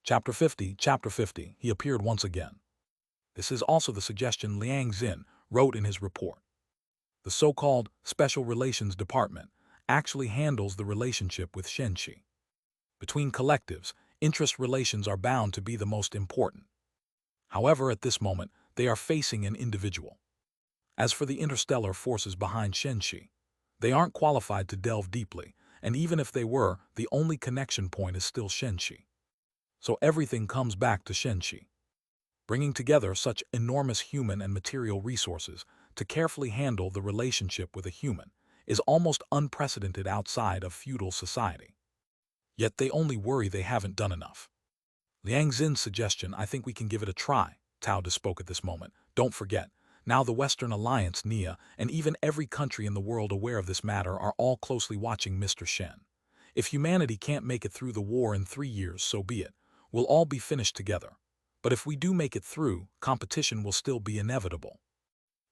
Chapter 50, he appeared once again. This is also the suggestion Liang Xin wrote in his report. The so-called Special Relations Department actually handles the relationship with Shen Shi. Between collectives, interest relations are bound to be the most important. However, at this moment, they are facing an individual. As for the interstellar forces behind Shen Shi, they aren't qualified to delve deeply, and even if they were, the only connection point is still Shen Shi. So everything comes back to Shen Shi. Bringing together such enormous human and material resources to carefully handle the relationship with a human is almost unprecedented outside of feudal society. Yet they only worry they haven't done enough. Liang Xin's suggestion, I think we can give it a try, Tao De spoke at this moment. Don't forget, now the Western Alliance, NIA, and even every country in the world aware of this matter are all closely watching Mr. Shen. If humanity can't make it through the war in 3 years, so be it. We'll all be finished together. But if we do make it through, competition will still be inevitable.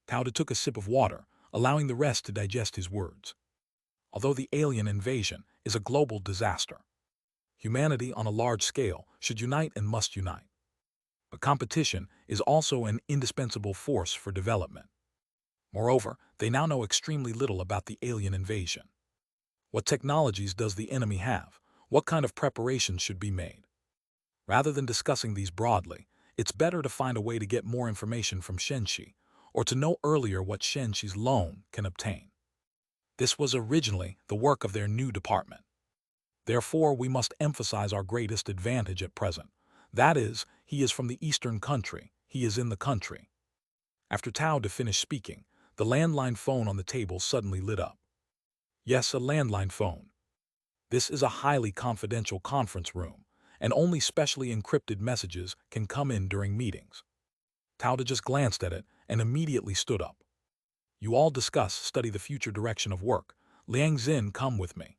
Tao De took a sip of water, allowing the rest to digest his words. Although the alien invasion is a global disaster, humanity on a large scale should unite and must unite. But competition is also an indispensable force for development. Moreover, they now know extremely little about the alien invasion. What technologies does the enemy have? What kind of preparations should be made? Rather than discussing these broadly, it's better to find a way to get more information from Shen Shi, or to know earlier what Shen Shi's loan can obtain. This was originally the work of their new department. Therefore, we must emphasize our greatest advantage at present. That is, he is from the eastern country, he is in the country. After Tao De finished speaking, the landline phone on the table suddenly lit up. Yes, a landline phone. This is a highly confidential conference room, and only specially encrypted messages can come in during meetings. Tao De just glanced at it and immediately stood up. You all study the future direction of work. Liang Xin, come with me.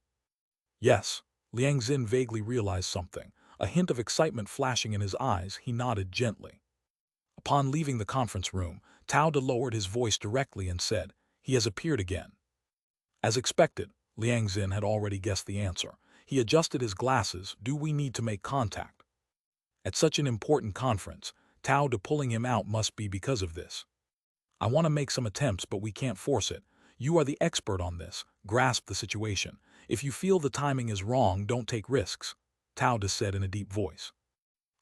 Yes, Liang Xin vaguely realized something. A hint of excitement flashing in his eyes, he nodded gently. Upon leaving the conference room, Tao De lowered his voice directly and said, "He has appeared again." As expected, Liang Xin had already guessed the answer. He adjusted his glasses. Do we need to make contact? At such an important conference, Tao De pulling him out must be because of this. I want to make some attempts, but we can't force it. You are the expert on this. Grasp the situation. If you feel the timing is wrong, don't take risks, Tao De said in a deep voice.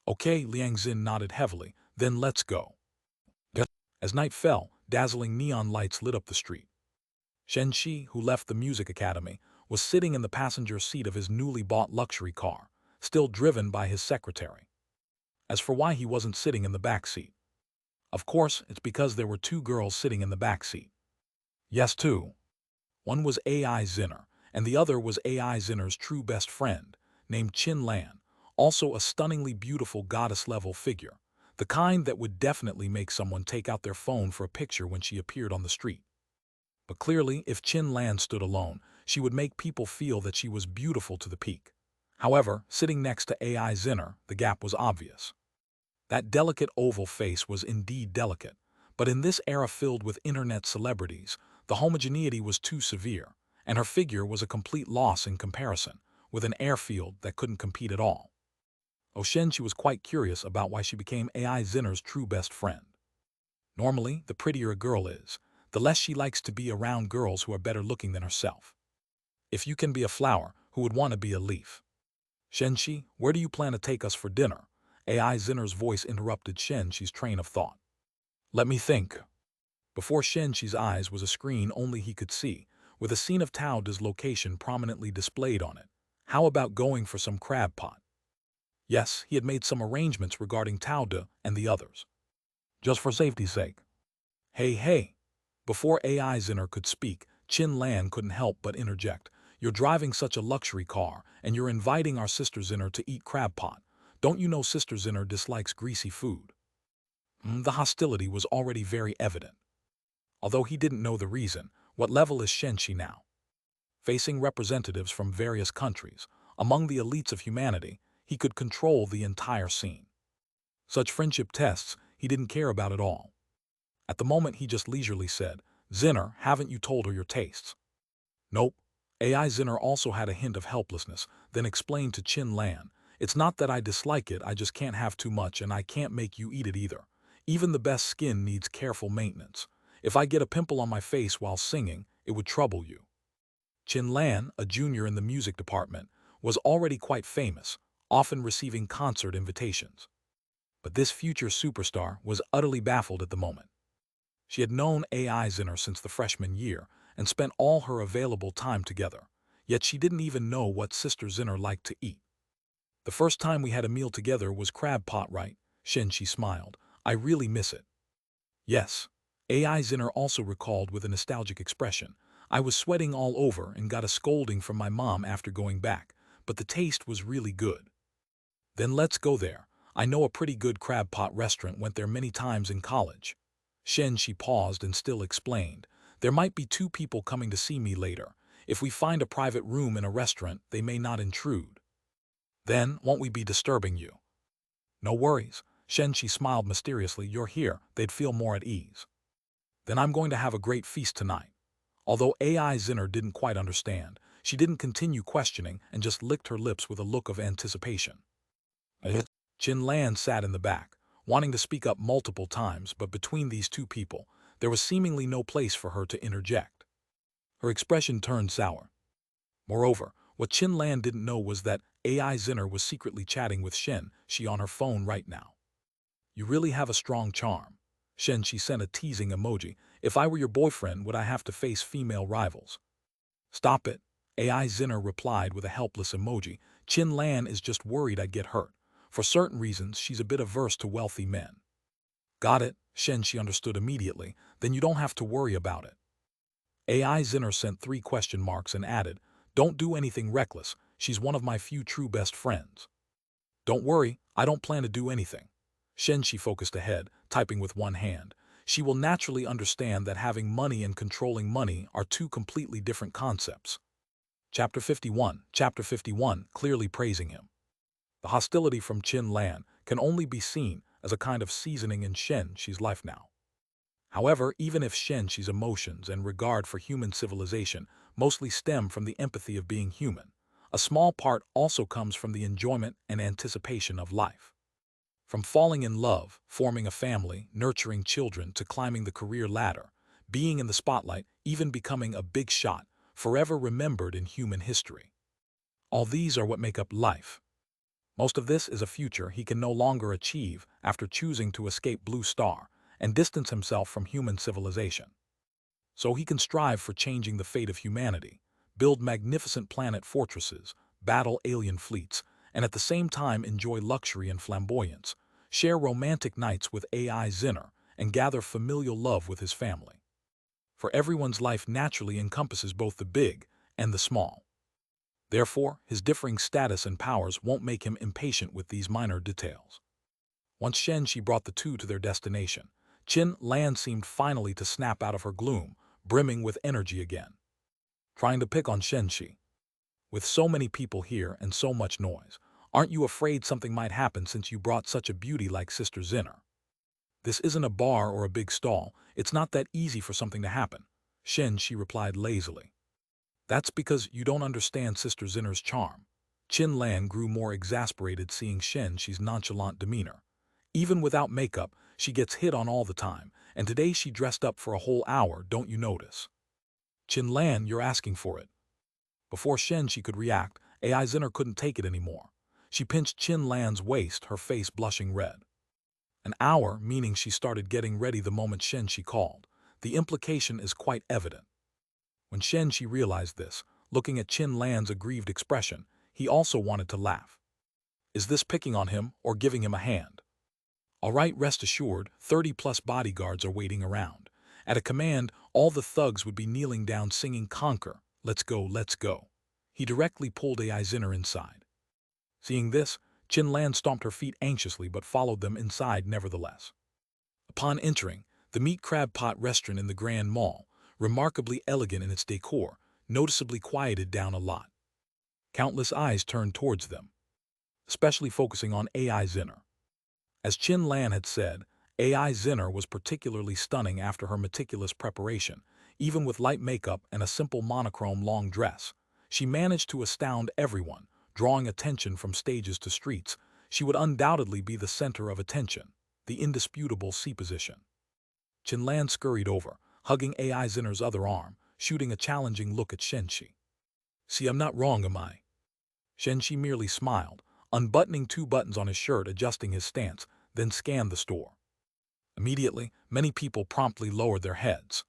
Okay, Liang Xin nodded heavily. Then let's go. As night fell, dazzling neon lights lit up the street. Shen Shi, who left the music academy, was sitting in the passenger seat of his newly bought luxury car, still driven by his secretary. As for why he wasn't sitting in the back seat, of course, it's because there were 2 girls sitting in the back seat. Yes, 2. One was AI Zinner, and the other was AI Zinner's true best friend, named Qin Lan, also a stunningly beautiful goddess-level figure, the kind that would definitely make someone take out their phone for a picture when she appeared on the street. But clearly, if Qin Lan stood alone, she would make people feel that she was beautiful to the peak. However, sitting next to AI Zinner, the gap was obvious. That delicate oval face was indeed delicate, but in this era filled with internet celebrities, the homogeneity was too severe, and her figure was a complete loss in comparison, with an airfield that couldn't compete at all. Shen Shi was quite curious about why she became AI Zinner's true best friend. Normally, the prettier a girl is, the less she likes to be around girls who are better looking than herself. If you can be a flower, who would want to be a leaf? Shen Shi, where do you plan to take us for dinner? AI Zinner's voice interrupted Shen Shi's train of thought. Let me think. Before Shen Shi's eyes was a screen only he could see, with a scene of Tao De's location prominently displayed on it. How about going for some crab pot? Yes, he had made some arrangements regarding Tao De and the others. Just for safety's sake. Hey. Before AI Zinner could speak, Qin Lan couldn't help but interject. You're driving such a luxury car, and you're inviting our sister Zinner to eat crab pot. Don't you know Sister Zinner dislikes greasy food? The hostility was already very evident. Although he didn't know the reason, what level is Shen Shi now? Facing representatives from various countries, among the elites of humanity, he could control the entire scene. Such friendship tests he didn't care about at all. At the moment he just leisurely said, Zinner, haven't you told her your tastes? Nope. AI Zinner also had a hint of helplessness, then explained to Qin Lan, It's not that I dislike it, I just can't have too much and I can't make you eat it either. Even the best skin needs careful maintenance. If I get a pimple on my face while singing, it would trouble you. Chin Lan, a junior in the music department, was already quite famous, often receiving concert invitations. But this future superstar was utterly baffled at the moment. She had known AI Zinner since the freshman year and spent all her available time together, yet she didn't even know what Sister Zinner liked to eat. The first time we had a meal together was crab pot, right? Shen Shi smiled. I really miss it. Yes. AI Zinner also recalled with a nostalgic expression. I was sweating all over and got a scolding from my mom after going back, but the taste was really good. Then let's go there. I know a pretty good crab pot restaurant, went there many times in college. Shen Shi paused and still explained. There might be 2 people coming to see me later. If we find a private room in a restaurant, they may not intrude. Then, won't we be disturbing you? No worries. Shen Shi smiled mysteriously. You're here, they'd feel more at ease. Then I'm going to have a great feast tonight. Although AI Zinner didn't quite understand, she didn't continue questioning and just licked her lips with a look of anticipation. Chin Lan sat in the back, wanting to speak up multiple times, but between these 2 people, there was seemingly no place for her to interject. Her expression turned sour. Moreover, what Chin Lan didn't know was that AI Zinner was secretly chatting with Shen Shi on her phone right now. You really have a strong charm. Shen Shi sent a teasing emoji. If I were your boyfriend, would I have to face female rivals? Stop it, AI Zinner replied with a helpless emoji. Chin Lan is just worried I'd get hurt. For certain reasons, she's a bit averse to wealthy men. Got it, Shen Shi understood immediately. Then you don't have to worry about it. AI Zinner sent 3 question marks and added, don't do anything reckless, she's one of my few true best friends. Don't worry, I don't plan to do anything. Shen Shi focused ahead, typing with one hand. She will naturally understand that having money and controlling money are 2 completely different concepts. Chapter 51, clearly praising him. The hostility from Chin Lan can only be seen as a kind of seasoning in Shen Shi's life now. However, even if Shen Shi's emotions and regard for human civilization mostly stem from the empathy of being human, a small part also comes from the enjoyment and anticipation of life. From falling in love, forming a family, nurturing children, to climbing the career ladder, being in the spotlight, even becoming a big shot, forever remembered in human history. All these are what make up life. Most of this is a future he can no longer achieve after choosing to escape Blue Star and distance himself from human civilization. So he can strive for changing the fate of humanity, build magnificent planet fortresses, battle alien fleets, and at the same time enjoy luxury and flamboyance, share romantic nights with AI Zinner, and gather familial love with his family. For everyone's life naturally encompasses both the big and the small. Therefore, his differing status and powers won't make him impatient with these minor details. Once Shen Shi brought the 2 to their destination, Chin Lan seemed finally to snap out of her gloom, brimming with energy again. Trying to pick on Shen Shi. With so many people here and so much noise, aren't you afraid something might happen since you brought such a beauty like Sister Zinner? This isn't a bar or a big stall, it's not that easy for something to happen, Shen Shi replied lazily. That's because you don't understand Sister Zinner's charm. Chin Lan grew more exasperated seeing Shen Shi's nonchalant demeanor. Even without makeup, she gets hit on all the time, and today she dressed up for a whole hour, don't you notice? Chin Lan, you're asking for it. Before Shen Shi could react, AI Zinner couldn't take it anymore. She pinched Chin Lan's waist, her face blushing red. An hour, meaning she started getting ready the moment Shen Shi called. The implication is quite evident. When Shen Shi realized this, looking at Chin Lan's aggrieved expression, he also wanted to laugh. Is this picking on him or giving him a hand? All right, rest assured, 30+ bodyguards are waiting around. At a command, all the thugs would be kneeling down singing "Conquer, let's go, let's go." He directly pulled AI Zinner inside. Seeing this, Chin Lan stomped her feet anxiously but followed them inside nevertheless. Upon entering, the meat crab pot restaurant in the Grand Mall, remarkably elegant in its decor, noticeably quieted down a lot. Countless eyes turned towards them, especially focusing on AI Zinner. As Chin Lan had said, AI Zinner was particularly stunning after her meticulous preparation. Even with light makeup and a simple monochrome long dress, she managed to astound everyone, drawing attention from stages to streets, she would undoubtedly be the center of attention, the indisputable C position. Qinlan scurried over, hugging AI Zinner's other arm, shooting a challenging look at Shen Shi. "See, I'm not wrong, am I?" Shen Shi merely smiled, unbuttoning 2 buttons on his shirt, adjusting his stance, then scanned the store. Immediately, many people promptly lowered their heads.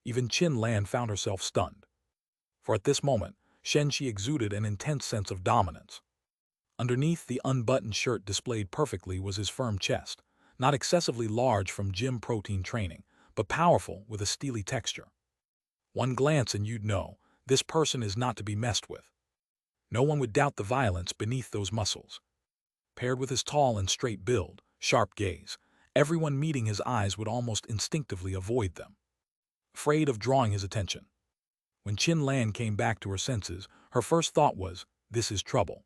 Even Qinlan found herself stunned. For at this moment, Shen Shi exuded an intense sense of dominance. Underneath the unbuttoned shirt displayed perfectly was his firm chest, not excessively large from gym protein training, but powerful with a steely texture. One glance and you'd know, this person is not to be messed with. No one would doubt the violence beneath those muscles. Paired with his tall and straight build, sharp gaze, everyone meeting his eyes would almost instinctively avoid them, afraid of drawing his attention. When Qinlan came back to her senses, her first thought was, this is trouble.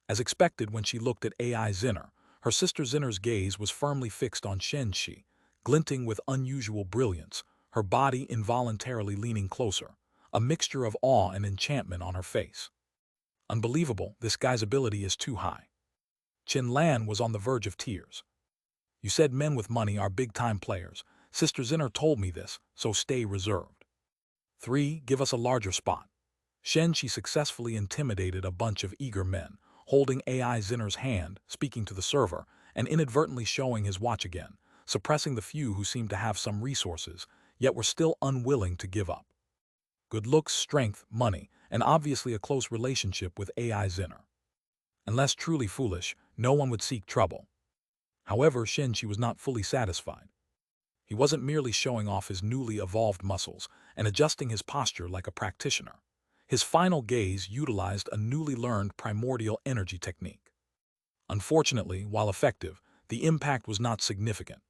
As expected when she looked at AI Zinner, her sister Zinner's gaze was firmly fixed on Shen Shi, glinting with unusual brilliance, her body involuntarily leaning closer, a mixture of awe and enchantment on her face. Unbelievable, this guy's ability is too high. Qinlan was on the verge of tears. You said men with money are big-time players. Sister Zinner told me this, so stay reserved. 3. Give us a larger spot. Shen Shi successfully intimidated a bunch of eager men, holding AI Zinner's hand, speaking to the server, and inadvertently showing his watch again, suppressing the few who seemed to have some resources, yet were still unwilling to give up. Good looks, strength, money, and obviously a close relationship with AI Zinner. Unless truly foolish, no one would seek trouble. However, Shen Shi was not fully satisfied. He wasn't merely showing off his newly evolved muscles and adjusting his posture like a practitioner. His final gaze utilized a newly learned primordial energy technique. Unfortunately, while effective, the impact was not significant.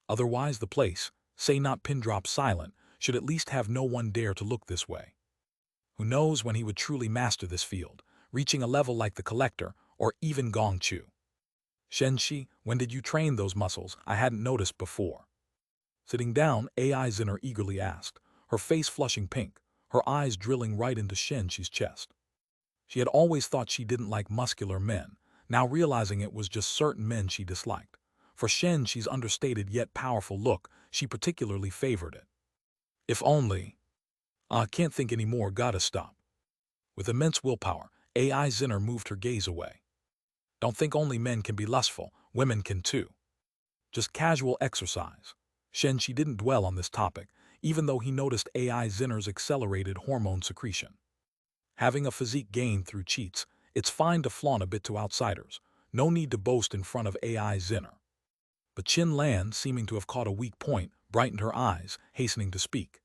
Otherwise, the place, say not pin drop silent, should at least have no one dare to look this way. Who knows when he would truly master this field, reaching a level like the Collector or even Gong Chu. Shen Shi, when did you train those muscles? I hadn't noticed before. Sitting down, AI Zinner eagerly asked, her face flushing pink, her eyes drilling right into Shen Shi's chest. She had always thought she didn't like muscular men, now realizing it was just certain men she disliked. For Shen Shi's understated yet powerful look, she particularly favored it. If only... can't think anymore, gotta stop. With immense willpower, AI Zinner moved her gaze away. Don't think only men can be lustful, women can too. Just casual exercise. Shen Shi didn't dwell on this topic, even though he noticed AI Zinner's accelerated hormone secretion. Having a physique gained through cheats, it's fine to flaunt a bit to outsiders. No need to boast in front of AI Zinner. But Qinlan, seeming to have caught a weak point, brightened her eyes, hastening to speak.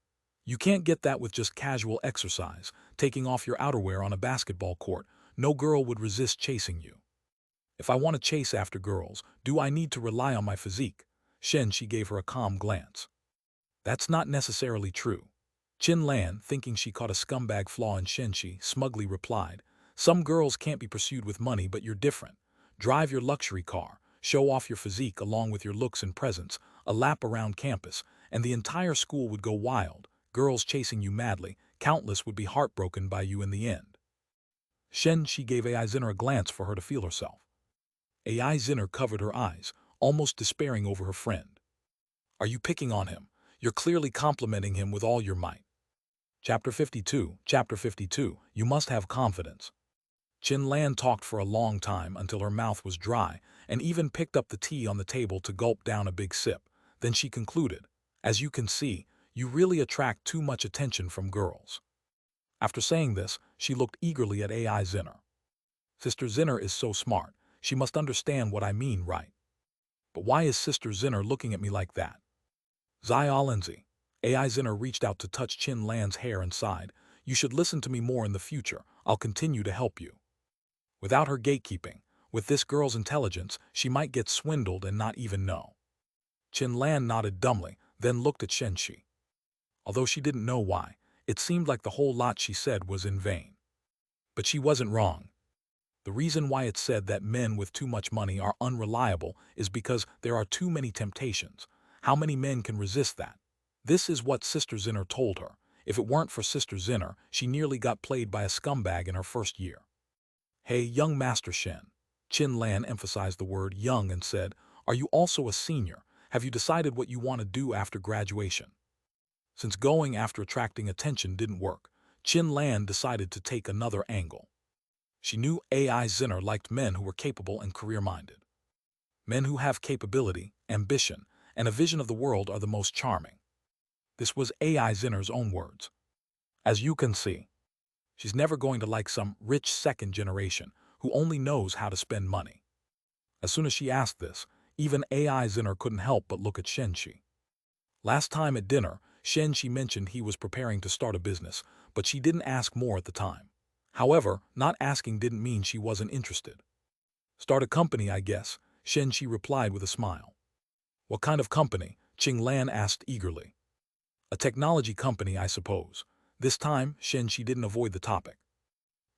You can't get that with just casual exercise, taking off your outerwear on a basketball court. No girl would resist chasing you. If I want to chase after girls, do I need to rely on my physique? Shen Shi gave her a calm glance. That's not necessarily true. Qinlan, thinking she caught a scumbag flaw in Shen Shi, smugly replied, some girls can't be pursued with money, but you're different. Drive your luxury car, show off your physique along with your looks and presence, a lap around campus, and the entire school would go wild, girls chasing you madly, countless would be heartbroken by you in the end. Shen Shi gave AI Zinner a glance for her to feel herself. AI Zinner covered her eyes, almost despairing over her friend. Are you picking on him? You're clearly complimenting him with all your might. Chapter 52, you must have confidence. Qinlan talked for a long time until her mouth was dry and even picked up the tea on the table to gulp down a big sip. Then she concluded, as you can see, you really attract too much attention from girls. After saying this, she looked eagerly at AI Zinner. Sister Zinner is so smart, she must understand what I mean, right? But why is Sister Zinner looking at me like that? Lindsay. AI Zinner reached out to touch Qinlan's hair and sighed, you should listen to me more in the future, I'll continue to help you. Without her gatekeeping, with this girl's intelligence, she might get swindled and not even know. Qinlan nodded dumbly, then looked at Shen Shi. Although she didn't know why, it seemed like the whole lot she said was in vain. But she wasn't wrong. The reason why it's said that men with too much money are unreliable is because there are too many temptations. How many men can resist that? This is what Sister Zinner told her. If it weren't for Sister Zinner, she nearly got played by a scumbag in her first year. Hey, young Master Shen. Qin Lan emphasized the word young and said, are you also a senior? Have you decided what you want to do after graduation? Since going after attracting attention didn't work, Qin Lan decided to take another angle. She knew AI Zinner liked men who were capable and career-minded. Men who have capability, ambition, and a vision of the world are the most charming. This was AI Zinner's own words. As you can see, she's never going to like some rich second generation who only knows how to spend money. As soon as she asked this, even AI Zinner couldn't help but look at Shen Shi. Last time at dinner, Shen Shi mentioned he was preparing to start a business, but she didn't ask more at the time. However, not asking didn't mean she wasn't interested. Start a company, I guess, Shen Shi replied with a smile. What kind of company? Qing Lan asked eagerly. A technology company, I suppose. This time, Shen Shi didn't avoid the topic.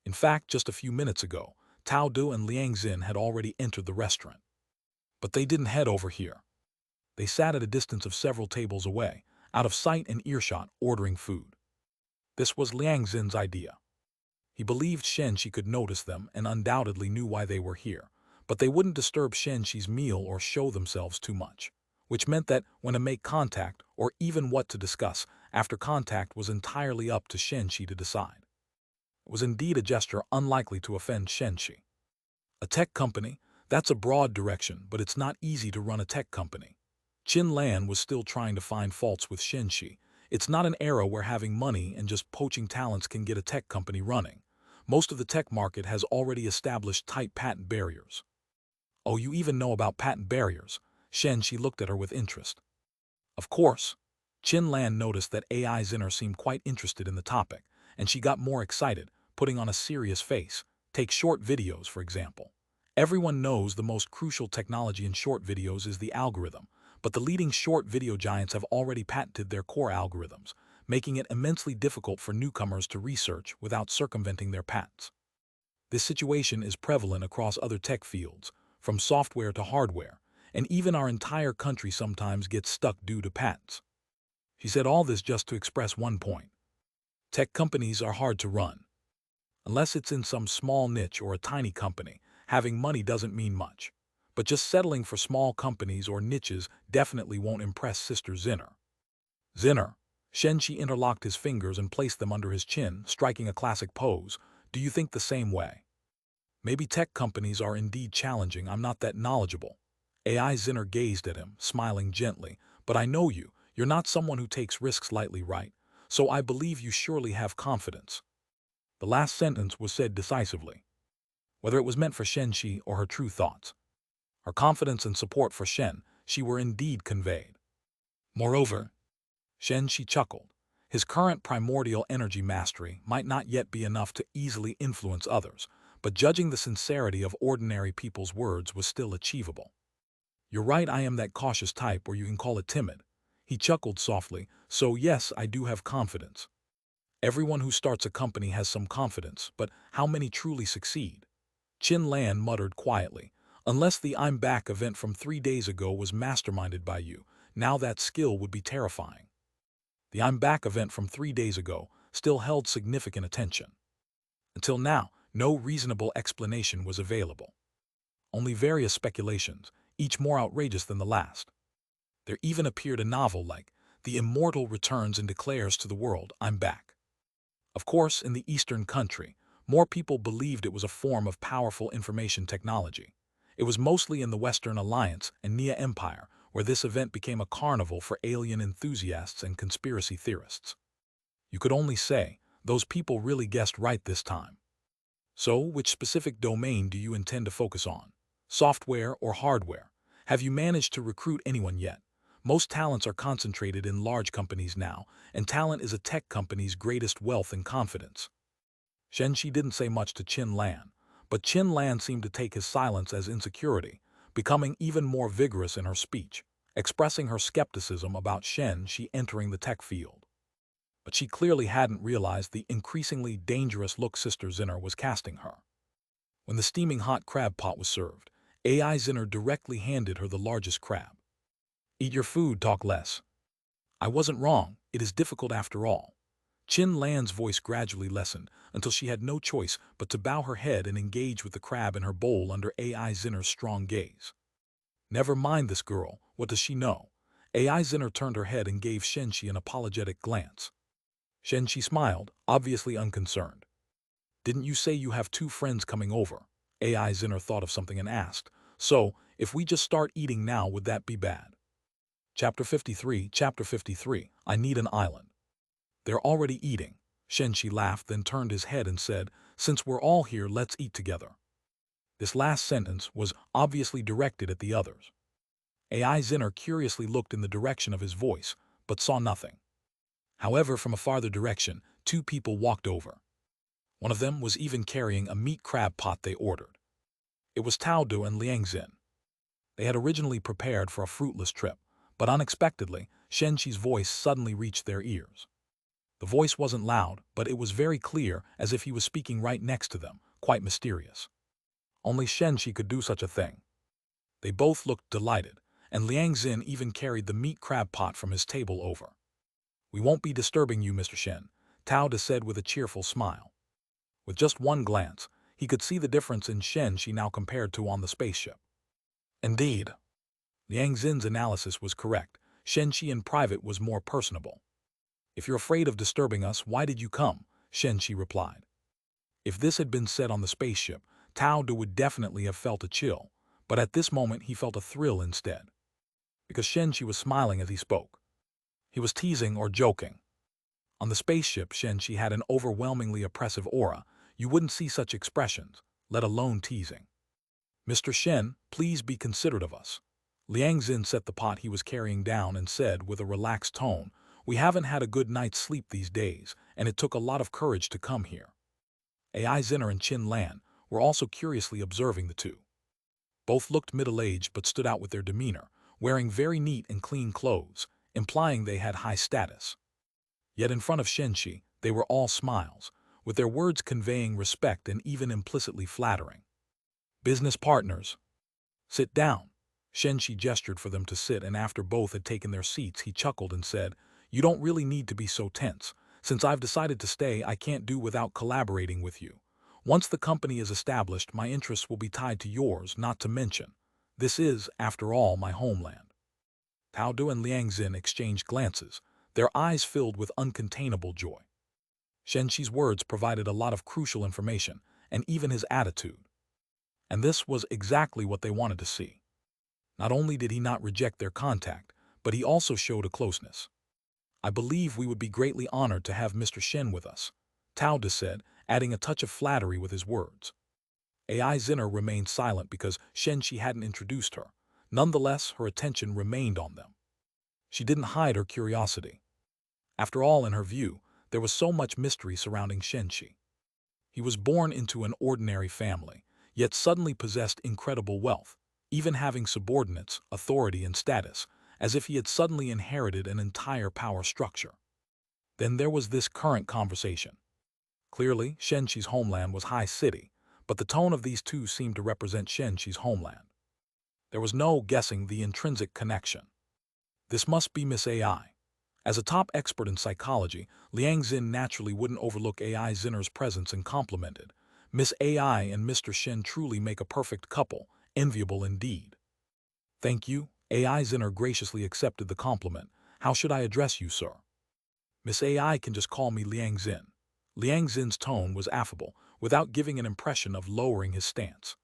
In fact, just a few minutes ago, Tao Du and Liang Xin had already entered the restaurant. But they didn't head over here. They sat at a distance of several tables away, out of sight and earshot, ordering food. This was Liang Xin's idea. He believed Shen Shi could notice them and undoubtedly knew why they were here, but they wouldn't disturb Shen Shi's meal or show themselves too much, which meant that when to make contact or even what to discuss after contact was entirely up to Shen Shi to decide. It was indeed a gesture unlikely to offend Shen Shi. A tech company? That's a broad direction, but it's not easy to run a tech company. Qin Lan was still trying to find faults with Shen Shi. It's not an era where having money and just poaching talents can get a tech company running. Most of the tech market has already established tight patent barriers. Oh, you even know about patent barriers? Shen Shi looked at her with interest. Of course. Qin Lan noticed that AI Zinner seemed quite interested in the topic, and she got more excited, putting on a serious face. Take short videos, for example. Everyone knows the most crucial technology in short videos is the algorithm, but the leading short video giants have already patented their core algorithms, making it immensely difficult for newcomers to research without circumventing their patents. This situation is prevalent across other tech fields, from software to hardware, and even our entire country sometimes gets stuck due to patents. She said all this just to express one point. Tech companies are hard to run. Unless it's in some small niche or a tiny company, having money doesn't mean much. But just settling for small companies or niches definitely won't impress Sister Zinner. Zinner. Shen Shi interlocked his fingers and placed them under his chin, striking a classic pose. Do you think the same way? Maybe tech companies are indeed challenging. I'm not that knowledgeable. AI Zinner gazed at him, smiling gently. But I know you. You're not someone who takes risks lightly, right? So I believe you surely have confidence. The last sentence was said decisively. Whether it was meant for Shen Shi or her true thoughts, her confidence and support for Shen Shi were indeed conveyed. Moreover, Shen Shi chuckled. His current primordial energy mastery might not yet be enough to easily influence others, but judging the sincerity of ordinary people's words was still achievable. You're right, I am that cautious type, or you can call it timid. He chuckled softly, so yes, I do have confidence. Everyone who starts a company has some confidence, but how many truly succeed? Qin Lan muttered quietly. Unless the I'm Back event from 3 days ago was masterminded by you, now that skill would be terrifying. The I'm Back event from 3 days ago still held significant attention. Until now, no reasonable explanation was available. Only various speculations, each more outrageous than the last. There even appeared a novel like The Immortal Returns and Declares to the World, I'm Back. Of course, in the Eastern country, more people believed it was a form of powerful information technology. It was mostly in the Western Alliance and Nia Empire where this event became a carnival for alien enthusiasts and conspiracy theorists. You could only say, those people really guessed right this time. So, which specific domain do you intend to focus on? Software or hardware? Have you managed to recruit anyone yet? Most talents are concentrated in large companies now, and talent is a tech company's greatest wealth and confidence. Shen Shi didn't say much to Qin Lan, but Qin Lan seemed to take his silence as insecurity, becoming even more vigorous in her speech, expressing her skepticism about Shen Shi entering the tech field. But she clearly hadn't realized the increasingly dangerous look Sister Zinner was casting her. When the steaming hot crab pot was served, AI Zinner directly handed her the largest crab. Eat your food, talk less. I wasn't wrong, it is difficult after all. Qin Lan's voice gradually lessened until she had no choice but to bow her head and engage with the crab in her bowl under AI Zinner's strong gaze. Never mind this girl, what does she know? AI Zinner turned her head and gave Shen Shi an apologetic glance. Shen Shi smiled, obviously unconcerned. Didn't you say you have 2 friends coming over? AI Zinner thought of something and asked. So, if we just start eating now, would that be bad? Chapter 53, I need an island. They're already eating. Shen Shi laughed, then turned his head and said, since we're all here, let's eat together. This last sentence was obviously directed at the others. AI Zinner curiously looked in the direction of his voice, but saw nothing. However, from a farther direction, 2 people walked over. One of them was even carrying a meat crab pot they ordered. It was Tao Du and Liang Xin. They had originally prepared for a fruitless trip, but unexpectedly, Shen Shi's voice suddenly reached their ears. The voice wasn't loud, but it was very clear, as if he was speaking right next to them, quite mysterious. Only Shen Shi could do such a thing. They both looked delighted, and Liang Xin even carried the meat crab pot from his table over. We won't be disturbing you, Mr. Shen, Tao Du said with a cheerful smile. With just one glance, he could see the difference in Shen Shi now compared to on the spaceship. Indeed, Liang Xin's analysis was correct. Shen Shi in private was more personable. If you're afraid of disturbing us, why did you come? Shen Shi replied. If this had been said on the spaceship, Tao Du would definitely have felt a chill, but at this moment he felt a thrill instead. Because Shen Shi was smiling as he spoke. He was teasing or joking. On the spaceship, Shen Shi had an overwhelmingly oppressive aura. You wouldn't see such expressions, let alone teasing. Mr. Shen, please be considerate of us. Liang Xin set the pot he was carrying down and said with a relaxed tone, we haven't had a good night's sleep these days, and it took a lot of courage to come here. AI Zinner and Qin Lan were also curiously observing the 2. Both looked middle-aged but stood out with their demeanor, wearing very neat and clean clothes, implying they had high status. Yet in front of Shen Shi, they were all smiles, with their words conveying respect and even implicitly flattering. Business partners. Sit down. Shen Shi gestured for them to sit, and after both had taken their seats, he chuckled and said, you don't really need to be so tense. Since I've decided to stay, I can't do without collaborating with you. Once the company is established, my interests will be tied to yours, not to mention. This is, after all, my homeland. Tao Du and Liang Xin exchanged glances, their eyes filled with uncontainable joy. Shen Shi's words provided a lot of crucial information, and even his attitude. And this was exactly what they wanted to see. Not only did he not reject their contact, but he also showed a closeness. I believe we would be greatly honored to have Mr. Shen with us, Tao Du said, adding a touch of flattery with his words. AI Zinner remained silent because Shen Shi hadn't introduced her. Nonetheless, her attention remained on them. She didn't hide her curiosity. After all, in her view, there was so much mystery surrounding Shen Shi. He was born into an ordinary family, yet suddenly possessed incredible wealth, even having subordinates, authority, and status, as if he had suddenly inherited an entire power structure. Then there was this current conversation. Clearly, Shen Shi's homeland was High City, but the tone of these 2 seemed to represent Shen Shi's homeland. There was no guessing the intrinsic connection. This must be Miss AI. As a top expert in psychology, Liang Xin naturally wouldn't overlook AI Zinner's presence and complimented. Miss AI and Mr. Shen truly make a perfect couple, enviable indeed. Thank you. AI Zinner graciously accepted the compliment. How should I address you, sir? Miss AI can just call me Liang Xin. Liang Xin's tone was affable, without giving an impression of lowering his stance.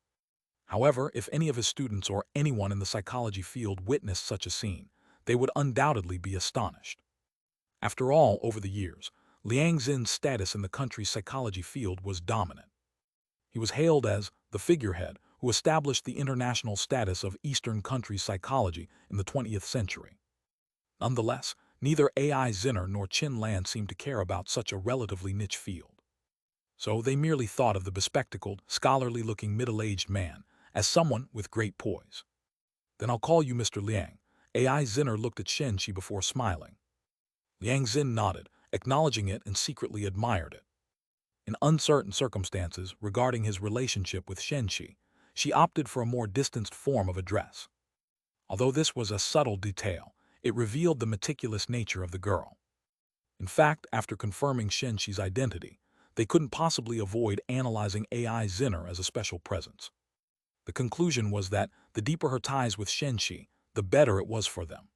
However, if any of his students or anyone in the psychology field witnessed such a scene, they would undoubtedly be astonished. After all, over the years, Liang Xin's status in the country's psychology field was dominant. He was hailed as the figurehead who established the international status of Eastern countries' psychology in the 20th century. Nonetheless, neither AI Zinner nor Qin Lan seemed to care about such a relatively niche field. So they merely thought of the bespectacled, scholarly-looking middle-aged man as someone with great poise. Then I'll call you Mr. Liang. AI Zinner looked at Shen Shi before smiling. Liang Xin nodded, acknowledging it and secretly admired it. In uncertain circumstances regarding his relationship with Shen Shi, she opted for a more distanced form of address. Although this was a subtle detail, it revealed the meticulous nature of the girl. In fact, after confirming Shen Shi's identity, they couldn't possibly avoid analyzing AI Zinner as a special presence. The conclusion was that the deeper her ties with Shen Shi, the better it was for them.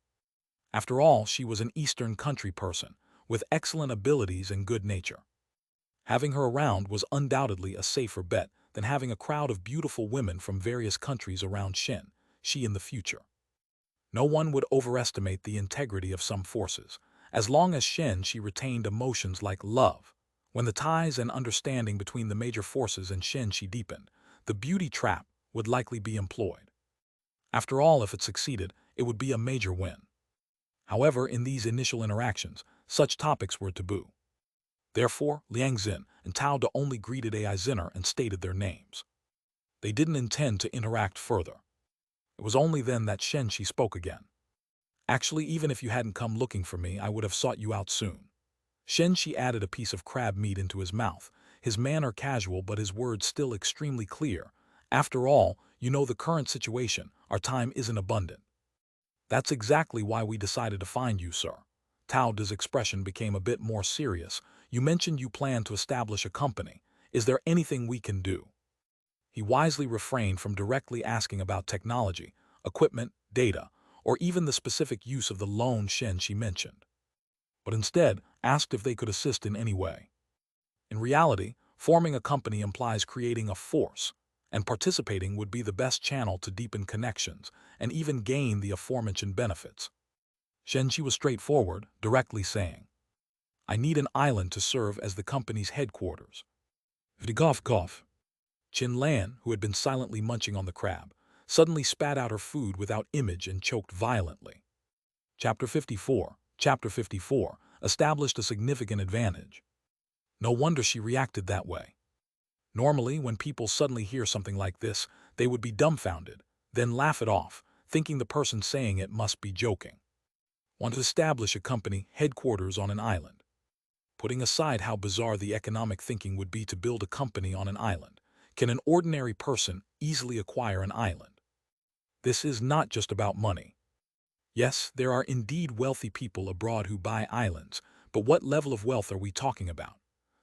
After all, she was an Eastern country person, with excellent abilities and good nature. Having her around was undoubtedly a safer bet than having a crowd of beautiful women from various countries around Shen Shi in the future. No one would overestimate the integrity of some forces, as long as Shen Shi retained emotions like love. When the ties and understanding between the major forces and Shen Shi deepened, the beauty trap would likely be employed. After all, if it succeeded, it would be a major win. However, in these initial interactions, such topics were taboo. Therefore, Liang Xin and Tao De only greeted AI Zinner and stated their names. They didn't intend to interact further. It was only then that Shen Shi spoke again. Actually, even if you hadn't come looking for me, I would have sought you out soon. Shen Shi added a piece of crab meat into his mouth, his manner casual but his words still extremely clear. After all, you know the current situation, our time isn't abundant. That's exactly why we decided to find you, sir. Tao De's expression became a bit more serious. You mentioned you plan to establish a company. Is there anything we can do? He wisely refrained from directly asking about technology, equipment, data, or even the specific use of the loan Shen Shi mentioned, but instead asked if they could assist in any way. In reality, forming a company implies creating a force, and participating would be the best channel to deepen connections and even gain the aforementioned benefits. Shen Shi was straightforward, directly saying, I need an island to serve as the company's headquarters. Vdigoff. Qin Lan, who had been silently munching on the crab, suddenly spat out her food without image and choked violently. Chapter 54 established a significant advantage. No wonder she reacted that way. Normally, when people suddenly hear something like this, they would be dumbfounded, then laugh it off, thinking the person saying it must be joking. Want to establish a company headquarters on an island. Putting aside how bizarre the economic thinking would be to build a company on an island, can an ordinary person easily acquire an island? This is not just about money. Yes, there are indeed wealthy people abroad who buy islands, but what level of wealth are we talking about?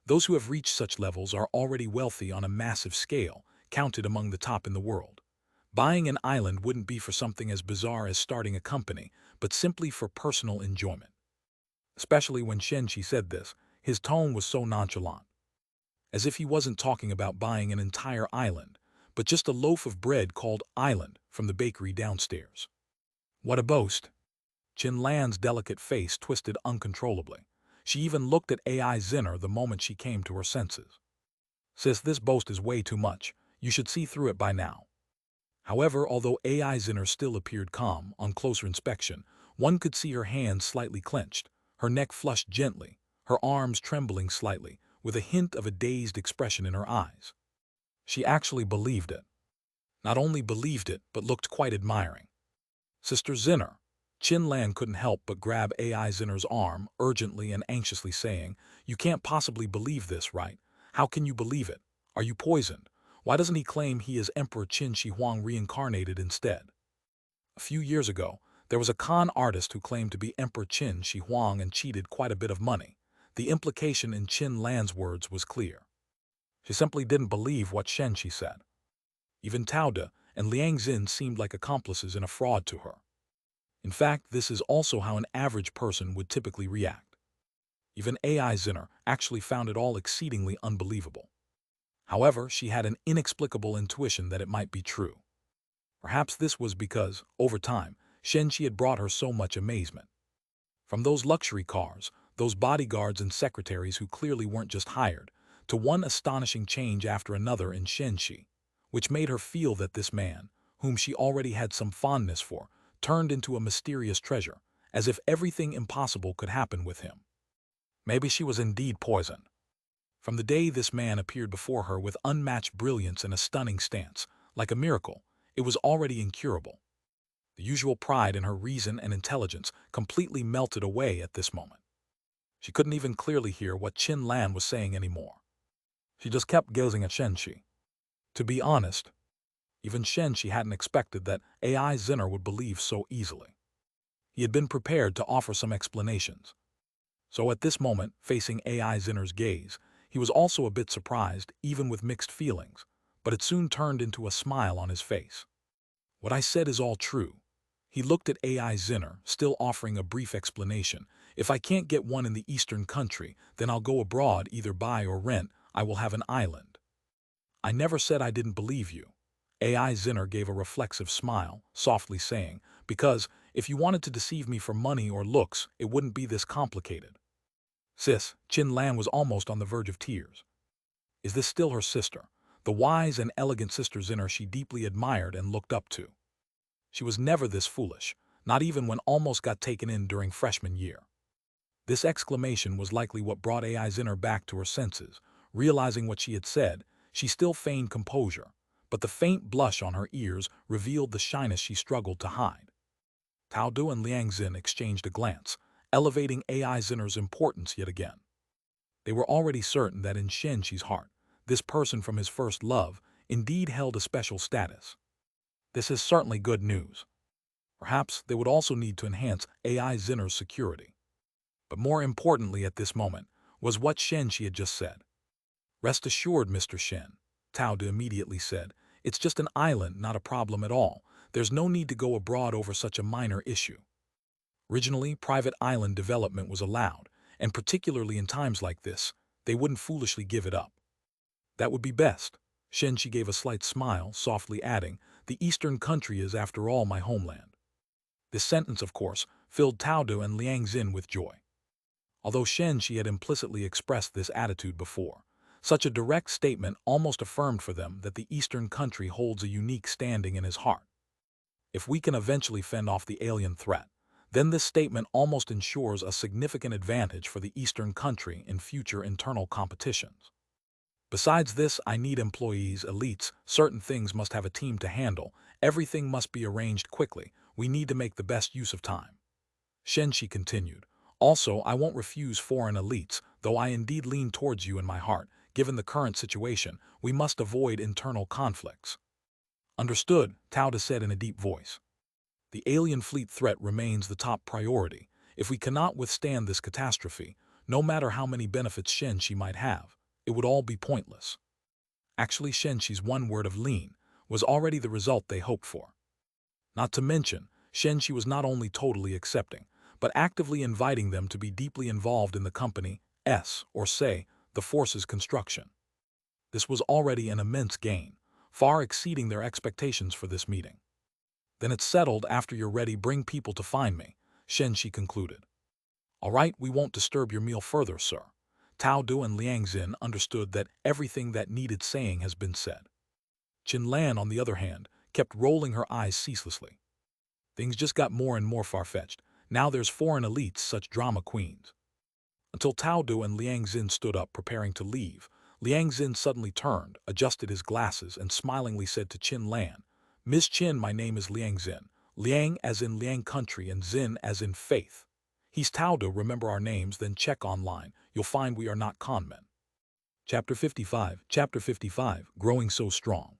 Those who have reached such levels are already wealthy on a massive scale, counted among the top in the world. Buying an island wouldn't be for something as bizarre as starting a company, but simply for personal enjoyment. Especially when Shen Shi said this, his tone was so nonchalant. As if he wasn't talking about buying an entire island, but just a loaf of bread called island from the bakery downstairs. What a boast! Qin Lan's delicate face twisted uncontrollably. She even looked at AI Zinner the moment she came to her senses. Sis, this boast is way too much. You should see through it by now. However, although AI Zinner still appeared calm, on closer inspection, one could see her hands slightly clenched, her neck flushed gently, her arms trembling slightly, with a hint of a dazed expression in her eyes. She actually believed it. Not only believed it, but looked quite admiring. Sister Zinner. Qin Lan couldn't help but grab AI Zinner's arm, urgently and anxiously saying, You can't possibly believe this, right? How can you believe it? Are you poisoned? Why doesn't he claim he is Emperor Qin Shi Huang reincarnated instead? A few years ago, there was a con artist who claimed to be Emperor Qin Shi Huang and cheated quite a bit of money. The implication in Qin Lan's words was clear. She simply didn't believe what Shen Shi said. Even Tao De and Liang Xin seemed like accomplices in a fraud to her. In fact, this is also how an average person would typically react. Even AI Zinner actually found it all exceedingly unbelievable. However, she had an inexplicable intuition that it might be true. Perhaps this was because, over time, Shen Shi had brought her so much amazement. From those luxury cars, those bodyguards and secretaries who clearly weren't just hired, to one astonishing change after another in Shen Shi, which made her feel that this man, whom she already had some fondness for, turned into a mysterious treasure, as if everything impossible could happen with him. Maybe she was indeed poisoned. From the day this man appeared before her with unmatched brilliance and a stunning stance, like a miracle, it was already incurable. The usual pride in her reason and intelligence completely melted away at this moment. She couldn't even clearly hear what Qin Lan was saying anymore. She just kept gazing at Shen Shi. To be honest, even Shen Shi hadn't expected that AI Zinner would believe so easily. He had been prepared to offer some explanations. So at this moment, facing AI Zinner's gaze, he was also a bit surprised, even with mixed feelings, but it soon turned into a smile on his face. What I said is all true. He looked at AI Zinner, still offering a brief explanation. If I can't get one in the Eastern country, then I'll go abroad, either buy or rent. I will have an island. I never said I didn't believe you. AI Zinner gave a reflexive smile, softly saying, because if you wanted to deceive me for money or looks, it wouldn't be this complicated. Sis, Chin Lan was almost on the verge of tears. Is this still her sister? The wise and elegant sister Zinner she deeply admired and looked up to. She was never this foolish, not even when almost got taken in during freshman year. This exclamation was likely what brought AI Zinner back to her senses. Realizing what she had said, she still feigned composure, but the faint blush on her ears revealed the shyness she struggled to hide. Tao Du and Liang Xin exchanged a glance, elevating AI Zinner's importance yet again. They were already certain that in Shen Shi's heart, this person from his first love indeed held a special status. This is certainly good news. Perhaps they would also need to enhance AI Zinner's security. But more importantly at this moment was what Shen Shi had just said. Rest assured, Mr. Shen, Tao Du immediately said, it's just an island, not a problem at all. There's no need to go abroad over such a minor issue. Originally, private island development was allowed, and particularly in times like this, they wouldn't foolishly give it up. That would be best. Shen Shi gave a slight smile, softly adding, the Eastern country is after all my homeland. This sentence, of course, filled Tao Du and Liang Xin with joy. Although Shen Shi had implicitly expressed this attitude before, such a direct statement almost affirmed for them that the Eastern country holds a unique standing in his heart. If we can eventually fend off the alien threat, then this statement almost ensures a significant advantage for the Eastern country in future internal competitions. Besides this, I need employees, elites, certain things must have a team to handle, everything must be arranged quickly, we need to make the best use of time. Shen Shi continued, also I won't refuse foreign elites, though I indeed lean towards you in my heart, given the current situation, we must avoid internal conflicts. Understood, Tao Du said in a deep voice. The alien fleet threat remains the top priority. If we cannot withstand this catastrophe, no matter how many benefits Shen Shi might have, it would all be pointless. Actually, Shen Shi's one word of lean was already the result they hoped for. Not to mention, Shen Shi was not only totally accepting, but actively inviting them to be deeply involved in the company's, or say, the force's construction. This was already an immense gain, far exceeding their expectations for this meeting. Then it's settled. After you're ready, bring people to find me, Shen Shi concluded. All right, we won't disturb your meal further, sir. Tao Du and Liang Xin understood that everything that needed saying has been said. Chin Lan, on the other hand, kept rolling her eyes ceaselessly. Things just got more and more far-fetched. Now there's foreign elites, such drama queens. Until Tao Du and Liang Xin stood up preparing to leave, Liang Xin suddenly turned, adjusted his glasses, and smilingly said to Chin Lan, Miss Chin, my name is Liang Xin. Liang as in Liang country and Xin as in faith. He's Tao Du, remember our names, then check online. You'll find we are not conmen. Chapter 55, Growing So Strong.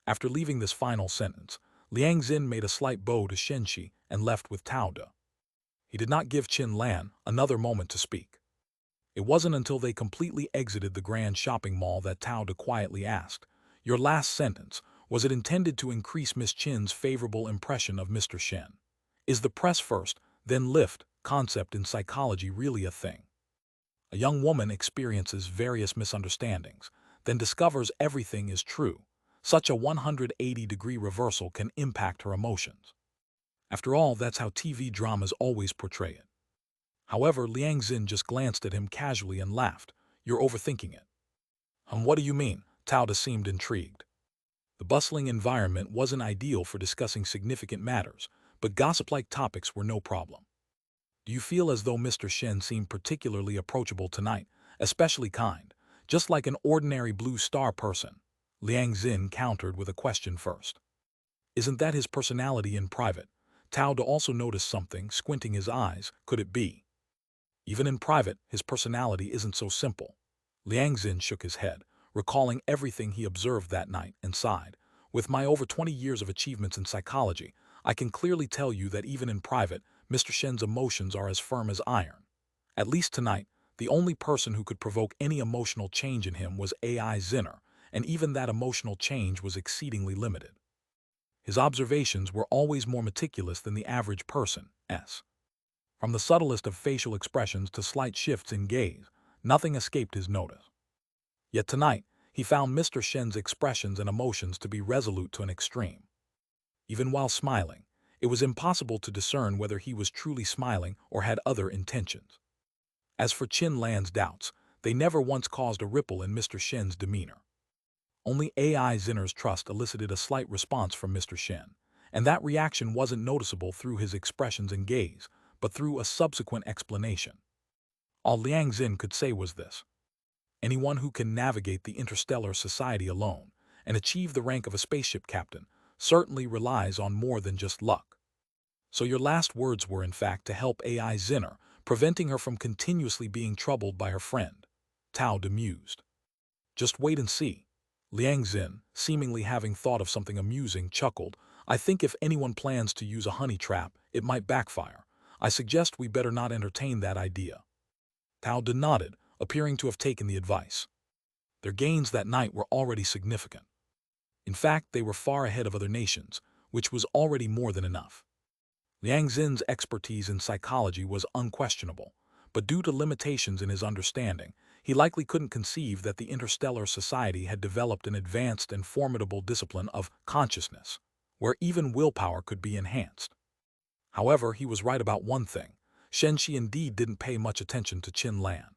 After leaving this final sentence, Liang Xin made a slight bow to Shen Shi and left with Tao Du. He did not give Chin Lan another moment to speak. It wasn't until they completely exited the grand shopping mall that Tao Du quietly asked, your last sentence, was it intended to increase Miss Chin's favorable impression of Mr. Shen? Is the press first, then lift concept in psychology really a thing? A young woman experiences various misunderstandings, then discovers everything is true. Such a 180-degree reversal can impact her emotions. After all, that's how TV dramas always portray it. However, Liang Xin just glanced at him casually and laughed. You're overthinking it. What do you mean? Tao Du seemed intrigued. The bustling environment wasn't ideal for discussing significant matters, but gossip-like topics were no problem. Do you feel as though Mr. Shen seemed particularly approachable tonight, especially kind, just like an ordinary blue star person? Liang Xin countered with a question first. Isn't that his personality in private? Tao Du also noticed something, squinting his eyes. Could it be? Even in private, his personality isn't so simple. Liang Xin shook his head, recalling everything he observed that night, and sighed. With my over 20 years of achievements in psychology, I can clearly tell you that even in private, Mr. Shen's emotions are as firm as iron. At least tonight, the only person who could provoke any emotional change in him was AI Zinner, and even that emotional change was exceedingly limited. His observations were always more meticulous than the average person's. From the subtlest of facial expressions to slight shifts in gaze, nothing escaped his notice. Yet tonight, he found Mr. Shen's expressions and emotions to be resolute to an extreme. Even while smiling, it was impossible to discern whether he was truly smiling or had other intentions. As for Qin Lan's doubts, they never once caused a ripple in Mr. Shen's demeanor. Only AI Zinner's trust elicited a slight response from Mr. Shen, and that reaction wasn't noticeable through his expressions and gaze, but through a subsequent explanation. All Liang Zin could say was this: anyone who can navigate the interstellar society alone and achieve the rank of a spaceship captain certainly relies on more than just luck. So your last words were in fact to help AI Zinner, preventing her from continuously being troubled by her friend. Tao mused. Just wait and see. Liang Zin, seemingly having thought of something amusing, chuckled. I think if anyone plans to use a honey trap, it might backfire. I suggest we better not entertain that idea. Tao nodded, appearing to have taken the advice. Their gains that night were already significant. In fact, they were far ahead of other nations, which was already more than enough. Liang Zin's expertise in psychology was unquestionable, but due to limitations in his understanding, he likely couldn't conceive that the interstellar society had developed an advanced and formidable discipline of consciousness, where even willpower could be enhanced. However, he was right about one thing. Shen Shi indeed didn't pay much attention to Qin Lan.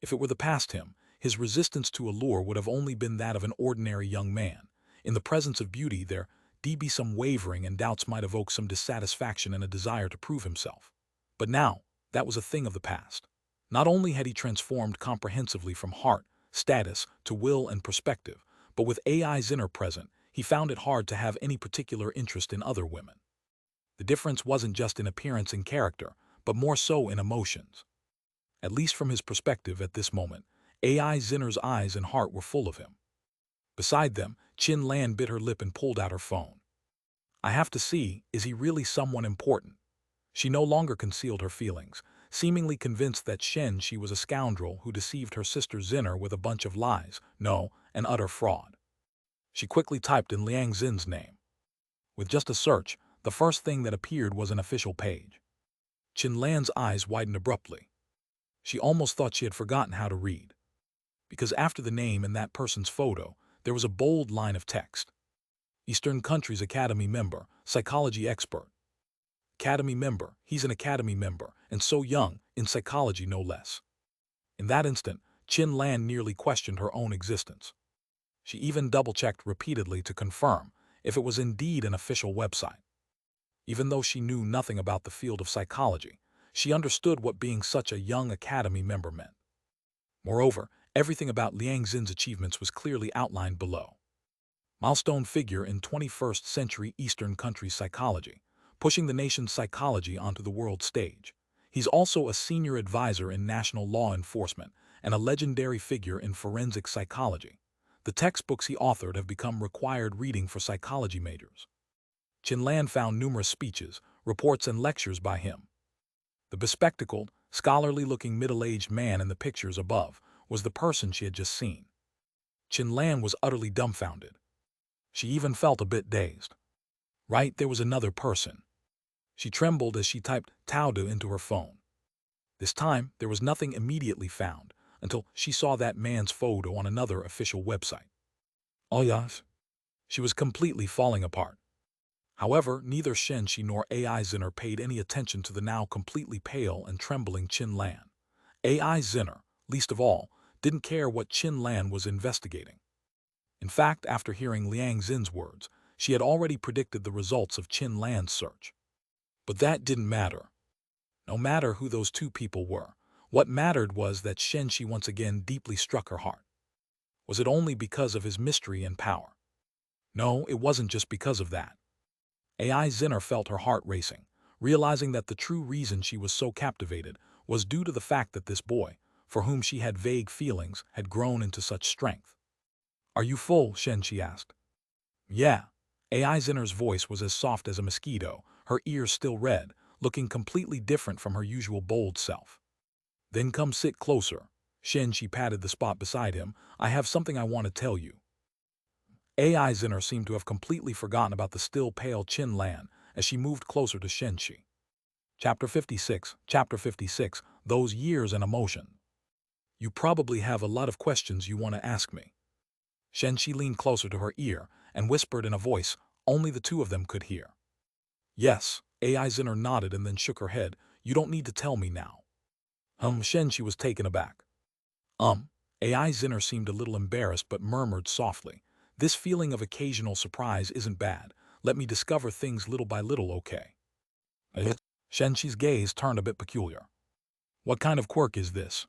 If it were the past him, his resistance to allure would have only been that of an ordinary young man. In the presence of beauty, there'd be some wavering, and doubts might evoke some dissatisfaction and a desire to prove himself. But now, that was a thing of the past. Not only had he transformed comprehensively from heart, status, to will and perspective, but with AI Zinner present, he found it hard to have any particular interest in other women. The difference wasn't just in appearance and character, but more so in emotions. At least from his perspective at this moment, AI Zinner's eyes and heart were full of him. Beside them, Qin Lan bit her lip and pulled out her phone. I have to see, is he really someone important? She no longer concealed her feelings, seemingly convinced that Shen Shi was a scoundrel who deceived her sister Zinner with a bunch of lies, no, an utter fraud. She quickly typed in Liang Zin's name. With just a search, the first thing that appeared was an official page. Qin Lan's eyes widened abruptly. She almost thought she had forgotten how to read. Because after the name and that person's photo, there was a bold line of text. Eastern Countries Academy member, psychology expert. Academy member, he's an Academy member, and so young, in psychology no less. In that instant, Qin Lan nearly questioned her own existence. She even double-checked repeatedly to confirm if it was indeed an official website. Even though she knew nothing about the field of psychology, she understood what being such a young Academy member meant. Moreover, everything about Liang Zin's achievements was clearly outlined below. Milestone figure in 21st century Eastern countries psychology, pushing the nation's psychology onto the world stage. He's also a senior advisor in national law enforcement and a legendary figure in forensic psychology. The textbooks he authored have become required reading for psychology majors. Qin Lan found numerous speeches, reports, and lectures by him. The bespectacled, scholarly-looking middle-aged man in the pictures above was the person she had just seen. Qin Lan was utterly dumbfounded. She even felt a bit dazed. Right, there was another person. She trembled as she typed Tao into her phone. This time, there was nothing immediately found, until she saw that man's photo on another official website. Oh yes. She was completely falling apart. However, neither Shen Shi nor AI Zinner paid any attention to the now completely pale and trembling Qin Lan. AI Zinner, least of all, didn't care what Qin Lan was investigating. In fact, after hearing Liang Zin's words, she had already predicted the results of Qin Lan's search. But that didn't matter. No matter who those two people were, what mattered was that Shen Shi once again deeply struck her heart. Was it only because of his mystery and power? No, it wasn't just because of that. AI Zinner felt her heart racing, realizing that the true reason she was so captivated was due to the fact that this boy, for whom she had vague feelings, had grown into such strength. Are you full? Shen Shi asked. Yeah. AI Zinner's voice was as soft as a mosquito, her ears still red, looking completely different from her usual bold self. Then come sit closer. Shen Shi patted the spot beside him. I have something I want to tell you. AI Zinner seemed to have completely forgotten about the still pale Qin Lan as she moved closer to Shen Shi. Chapter 56, Those Years and Emotion. You probably have a lot of questions you want to ask me. Shen Shi leaned closer to her ear and whispered in a voice only the two of them could hear. Yes, AI Zinner nodded and then shook her head. You don't need to tell me now. Shen Shi was taken aback. AI Zinner seemed a little embarrassed but murmured softly. This feeling of occasional surprise isn't bad. Let me discover things little by little, okay? Shen Shi's gaze turned a bit peculiar. What kind of quirk is this?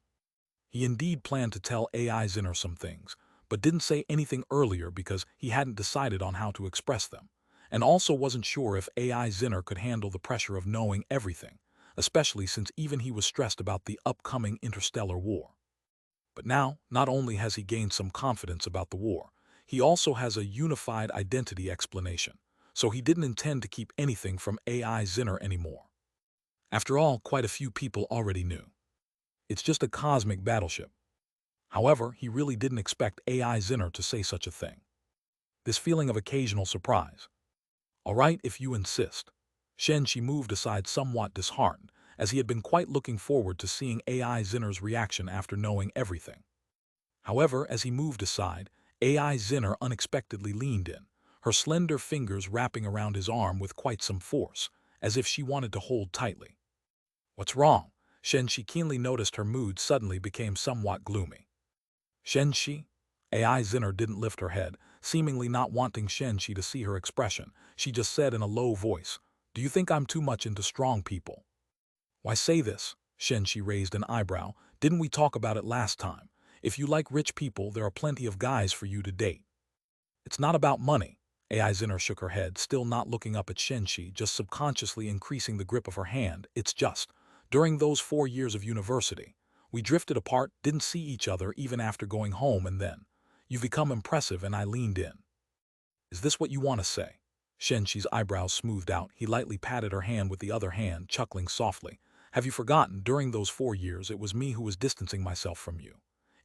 He indeed planned to tell AI Zinner some things, but didn't say anything earlier because he hadn't decided on how to express them, and also wasn't sure if AI Zinner could handle the pressure of knowing everything, especially since even he was stressed about the upcoming interstellar war. But now, not only has he gained some confidence about the war, he also has a unified identity explanation, so he didn't intend to keep anything from AI Zinner anymore. After all, quite a few people already knew. It's just a cosmic battleship. However, he really didn't expect AI Zinner to say such a thing. This feeling of occasional surprise. All right, if you insist. Shen Shi moved aside somewhat disheartened, as he had been quite looking forward to seeing AI Zinner's reaction after knowing everything. However, as he moved aside, AI Zinner unexpectedly leaned in, her slender fingers wrapping around his arm with quite some force, as if she wanted to hold tightly. What's wrong? Shen Shi keenly noticed her mood suddenly became somewhat gloomy. Shen Shi? AI Zinner didn't lift her head, seemingly not wanting Shen Shi to see her expression. She just said in a low voice, Do you think I'm too much into strong people? Why say this? Shen Shi raised an eyebrow. Didn't we talk about it last time? If you like rich people, there are plenty of guys for you to date. It's not about money. AI Zinner shook her head, still not looking up at Shen Shi, just subconsciously increasing the grip of her hand. It's just, during those 4 years of university, we drifted apart, didn't see each other even after going home, and then, you've become impressive and I leaned in. Is this what you want to say? Shen Shi's eyebrows smoothed out. He lightly patted her hand with the other hand, chuckling softly. Have you forgotten, during those 4 years, it was me who was distancing myself from you.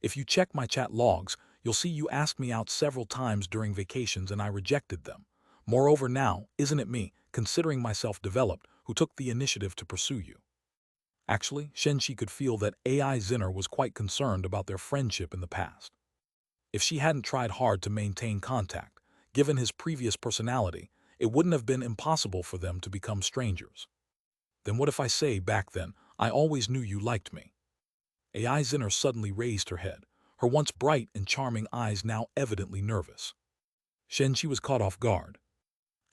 If you check my chat logs, you'll see you asked me out several times during vacations and I rejected them. Moreover now, isn't it me, considering myself developed, who took the initiative to pursue you? Actually, Shen Shi could feel that AI Zinner was quite concerned about their friendship in the past. If she hadn't tried hard to maintain contact, given his previous personality, it wouldn't have been impossible for them to become strangers. Then what if I say back then, I always knew you liked me? AI Zinner suddenly raised her head, her once bright and charming eyes now evidently nervous. Shen Shi was caught off guard.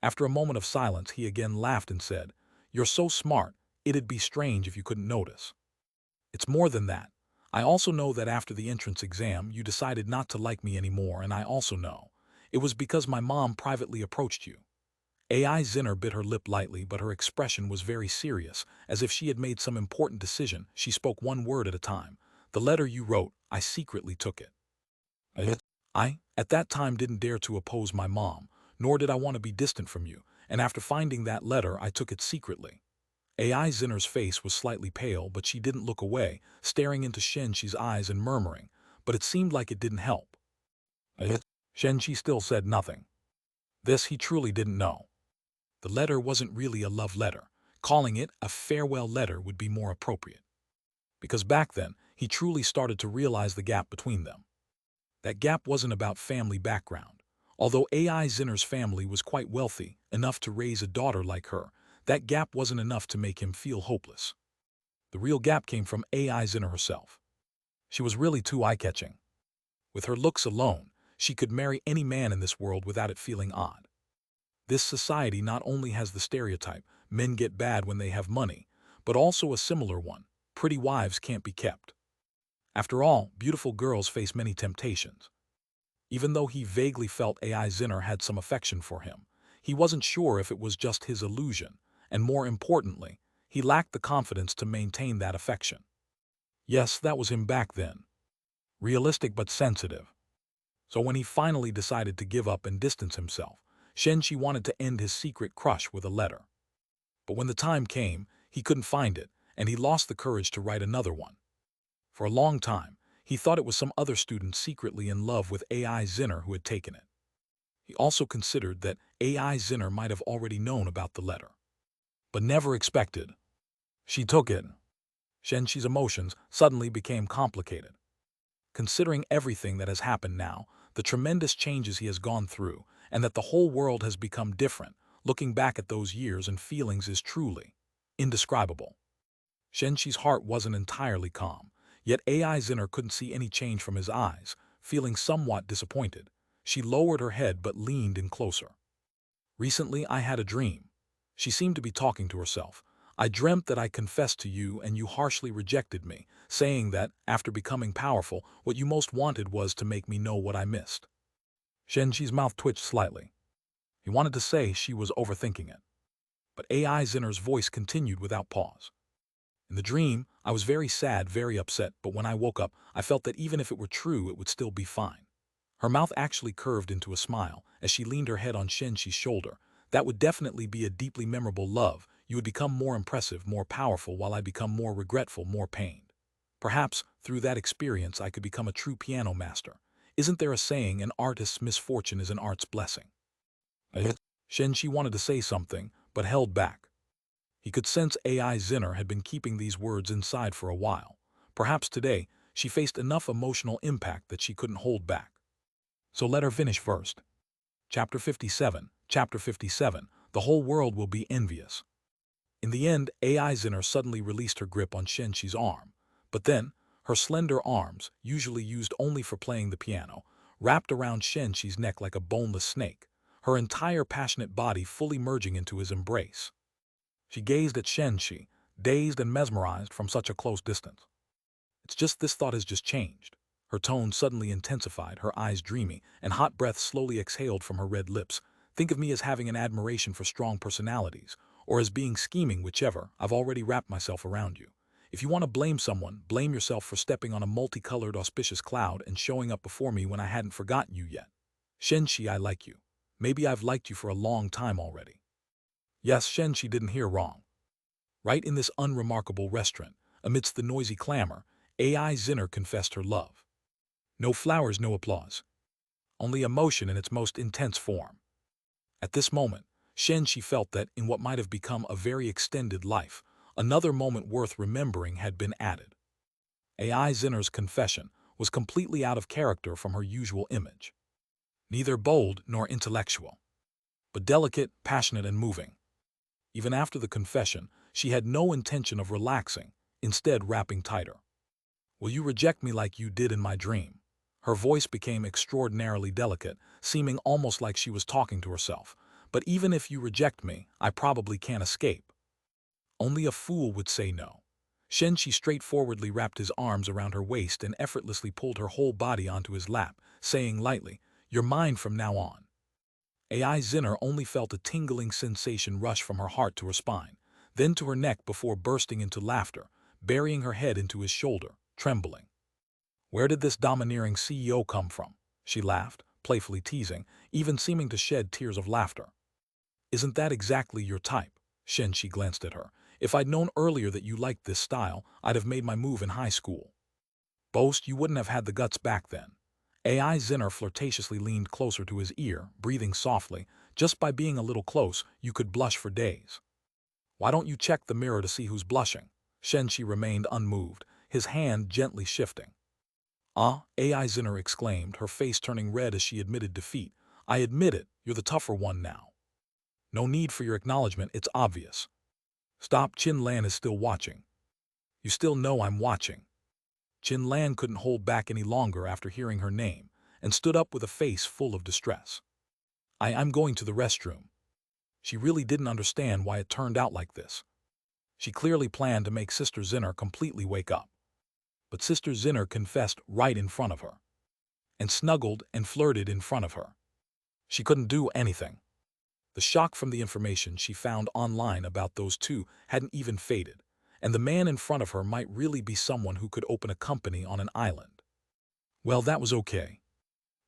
After a moment of silence, he again laughed and said, You're so smart, it'd be strange if you couldn't notice. It's more than that. I also know that after the entrance exam, you decided not to like me anymore, and I also know it was because my mom privately approached you. AI Zinner bit her lip lightly, but her expression was very serious, as if she had made some important decision. She spoke one word at a time. The letter you wrote, I secretly took it. I, at that time, didn't dare to oppose my mom, nor did I want to be distant from you, and after finding that letter, I took it secretly. AI Zinner's face was slightly pale, but she didn't look away, staring into Shen Shi's eyes and murmuring, but it seemed like it didn't help. Shen Shi still said nothing. This he truly didn't know. The letter wasn't really a love letter. Calling it a farewell letter would be more appropriate. Because back then, he truly started to realize the gap between them. That gap wasn't about family background. Although AI Zinner's family was quite wealthy, enough to raise a daughter like her, that gap wasn't enough to make him feel hopeless. The real gap came from AI Zinner herself. She was really too eye-catching. With her looks alone, she could marry any man in this world without it feeling odd. This society not only has the stereotype, men get bad when they have money, but also a similar one, pretty wives can't be kept. After all, beautiful girls face many temptations. Even though he vaguely felt AI Zinner had some affection for him, he wasn't sure if it was just his illusion, and more importantly, he lacked the confidence to maintain that affection. Yes, that was him back then. Realistic but sensitive. So when he finally decided to give up and distance himself, Shen Shi wanted to end his secret crush with a letter. But when the time came, he couldn't find it, and he lost the courage to write another one. For a long time, he thought it was some other student secretly in love with AI Zinner who had taken it. He also considered that AI Zinner might have already known about the letter, but never expected she took it. Shen Shi's emotions suddenly became complicated. Considering everything that has happened now, the tremendous changes he has gone through, and that the whole world has become different, looking back at those years and feelings is truly indescribable. Shen Shi's heart wasn't entirely calm, yet AI Zinner couldn't see any change from his eyes. Feeling somewhat disappointed, she lowered her head but leaned in closer. Recently I had a dream. She seemed to be talking to herself. I dreamt that I confessed to you and you harshly rejected me, saying that, after becoming powerful, what you most wanted was to make me know what I missed. Shen Shi's mouth twitched slightly. He wanted to say she was overthinking it. But AI Zinner's voice continued without pause. In the dream, I was very sad, very upset, but when I woke up, I felt that even if it were true, it would still be fine. Her mouth actually curved into a smile as she leaned her head on Shen Shi's shoulder. That would definitely be a deeply memorable love. You would become more impressive, more powerful, while I become more regretful, more pained. Perhaps, through that experience, I could become a true piano master. Isn't there a saying, an artist's misfortune is an art's blessing? Shen Shi wanted to say something, but held back. He could sense AI Zinner had been keeping these words inside for a while. Perhaps today, she faced enough emotional impact that she couldn't hold back. So let her finish first. Chapter 57. Chapter 57. The whole world will be envious. In the end, AI Zinner suddenly released her grip on Shen Shi's arm. But then, her slender arms, usually used only for playing the piano, wrapped around Shen Shi's neck like a boneless snake, her entire passionate body fully merging into his embrace. She gazed at Shen Shi, dazed and mesmerized from such a close distance. It's just this thought has just changed. Her tone suddenly intensified, her eyes dreamy, and hot breath slowly exhaled from her red lips. Think of me as having an admiration for strong personalities, or as being scheming, whichever. I've already wrapped myself around you. If you want to blame someone, blame yourself for stepping on a multicolored auspicious cloud and showing up before me when I hadn't forgotten you yet. Shen Shi, I like you. Maybe I've liked you for a long time already. Yes, Shen Shi didn't hear wrong. Right in this unremarkable restaurant, amidst the noisy clamor, AI Zinner confessed her love. No flowers, no applause. Only emotion in its most intense form. At this moment, Shen Shi felt that, in what might have become a very extended life, another moment worth remembering had been added. AI Zinner's confession was completely out of character from her usual image. Neither bold nor intellectual, but delicate, passionate, and moving. Even after the confession, she had no intention of relaxing, instead wrapping tighter. Will you reject me like you did in my dream? Her voice became extraordinarily delicate, seeming almost like she was talking to herself. But even if you reject me, I probably can't escape. Only a fool would say no. Shen Shi straightforwardly wrapped his arms around her waist and effortlessly pulled her whole body onto his lap, saying lightly, "You're mine from now on." AI Zinner only felt a tingling sensation rush from her heart to her spine, then to her neck before bursting into laughter, burying her head into his shoulder, trembling. Where did this domineering CEO come from? She laughed, playfully teasing, even seeming to shed tears of laughter. Isn't that exactly your type? Shen Shi glanced at her. If I'd known earlier that you liked this style, I'd have made my move in high school. Boast, you wouldn't have had the guts back then. AI Zinner flirtatiously leaned closer to his ear, breathing softly. Just by being a little close, you could blush for days. Why don't you check the mirror to see who's blushing? Shen Shi remained unmoved, his hand gently shifting. AI Zinner exclaimed, her face turning red as she admitted defeat. I admit it, you're the tougher one now. No need for your acknowledgement, it's obvious. Stop, Qin Lan is still watching. You still know I'm watching. Qin Lan couldn't hold back any longer after hearing her name, and stood up with a face full of distress. I'm going to the restroom. She really didn't understand why it turned out like this. She clearly planned to make Sister Zinner completely wake up. But Sister Zinner confessed right in front of her, and snuggled and flirted in front of her. She couldn't do anything. The shock from the information she found online about those two hadn't even faded, and the man in front of her might really be someone who could open a company on an island. Well, that was okay.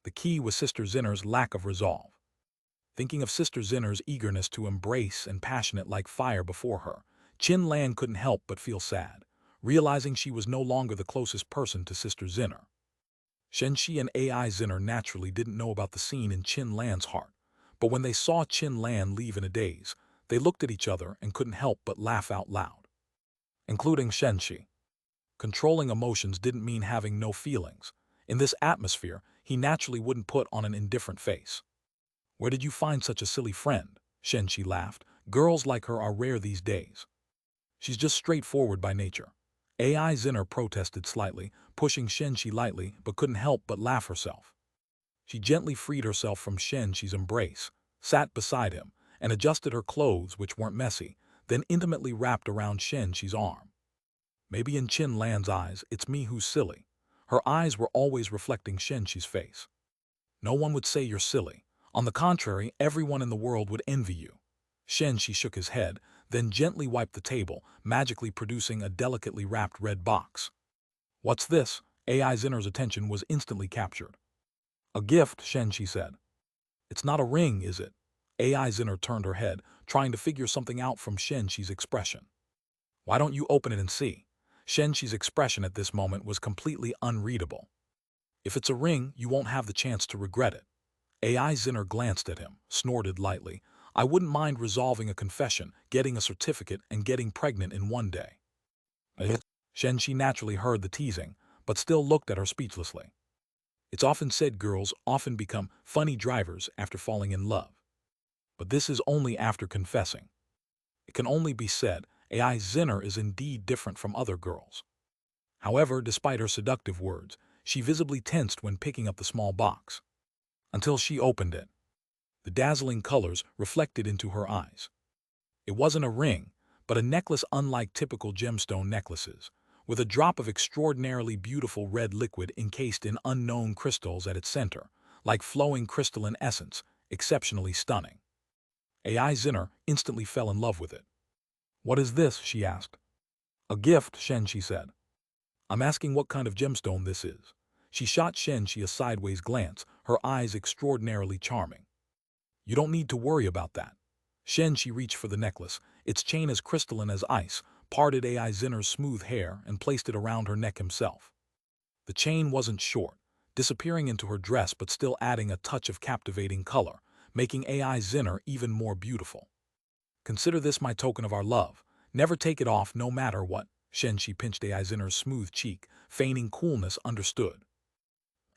The key was Sister Zinner's lack of resolve. Thinking of Sister Zinner's eagerness to embrace and passionate like fire before her, Qin Lan couldn't help but feel sad. realizing she was no longer the closest person to Sister Zinner. Shen Shi and AI Zinner naturally didn't know about the scene in Qin Lan's heart, but when they saw Qin Lan leave in a daze, they looked at each other and couldn't help but laugh out loud. Including Shen Shi. Controlling emotions didn't mean having no feelings. In this atmosphere, he naturally wouldn't put on an indifferent face. "Where did you find such a silly friend?" Shen Shi laughed. "Girls like her are rare these days. She's just straightforward by nature." AI Zinner protested slightly, pushing Shen Shi lightly, but couldn't help but laugh herself. She gently freed herself from Shen Shi's embrace, sat beside him, and adjusted her clothes, which weren't messy, then intimately wrapped around Shen Shi's arm. Maybe in Qin Lan's eyes, it's me who's silly. Her eyes were always reflecting Shen Shi's face. "No one would say you're silly. On the contrary, everyone in the world would envy you." Shen Shi shook his head, then gently wiped the table, magically producing a delicately wrapped red box. "What's this?" AI Zinner's attention was instantly captured. "A gift," Shen Shi said. "It's not a ring, is it?" AI Zinner turned her head, trying to figure something out from Shen Shi's expression. "Why don't you open it and see?" Shen Shi's expression at this moment was completely unreadable. "If it's a ring, you won't have the chance to regret it." AI Zinner glanced at him, snorted lightly. "I wouldn't mind resolving a confession, getting a certificate, and getting pregnant in one day." Shen Shi naturally heard the teasing, but still looked at her speechlessly. It's often said girls often become funny drivers after falling in love. But this is only after confessing. It can only be said AI Zinner is indeed different from other girls. However, despite her seductive words, she visibly tensed when picking up the small box. Until she opened it. The dazzling colors reflected into her eyes. It wasn't a ring, but a necklace unlike typical gemstone necklaces, with a drop of extraordinarily beautiful red liquid encased in unknown crystals at its center, like flowing crystalline essence, exceptionally stunning. AI Zinner instantly fell in love with it. "What is this?" she asked. "A gift," Shen Shi said. "I'm asking what kind of gemstone this is." She shot Shen Shi a sideways glance, her eyes extraordinarily charming. "You don't need to worry about that." Shen Shi reached for the necklace, its chain as crystalline as ice, parted AI Zinner's smooth hair and placed it around her neck himself. The chain wasn't short, disappearing into her dress but still adding a touch of captivating color, making AI Zinner even more beautiful. "Consider this my token of our love. Never take it off no matter what." Shen Shi pinched AI Zinner's smooth cheek, feigning coolness. "Understood."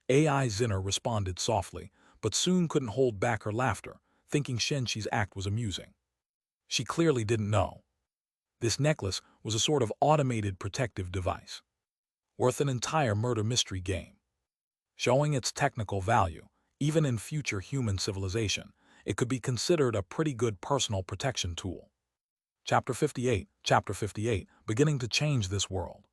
AI Zinner responded softly, but soon couldn't hold back her laughter, thinking Shen Shi's act was amusing. She clearly didn't know. This necklace was a sort of automated protective device, worth an entire murder mystery game. Showing its technical value, even in future human civilization, it could be considered a pretty good personal protection tool. Chapter 58, beginning to change this world.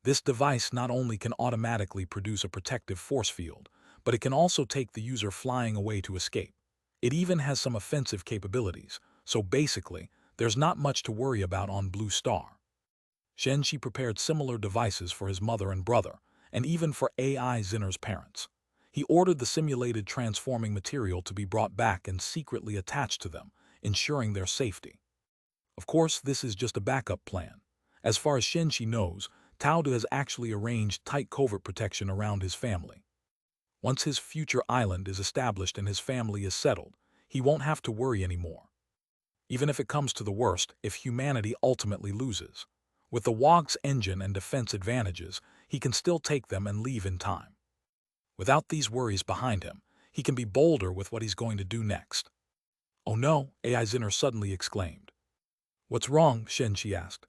This device not only can automatically produce a protective force field, but it can also take the user flying away to escape. It even has some offensive capabilities, so basically, there's not much to worry about on Blue Star. Shen Shi prepared similar devices for his mother and brother, and even for AI Zinner's parents. He ordered the simulated transforming material to be brought back and secretly attached to them, ensuring their safety. Of course, this is just a backup plan. As far as Shen Shi knows, Taudu has actually arranged tight covert protection around his family. Once his future island is established and his family is settled, he won't have to worry anymore. Even if it comes to the worst, if humanity ultimately loses. With the WOG's engine and defense advantages, he can still take them and leave in time. Without these worries behind him, he can be bolder with what he's going to do next. "Oh no," AI Zinner suddenly exclaimed. "What's wrong?" Shen Shi asked.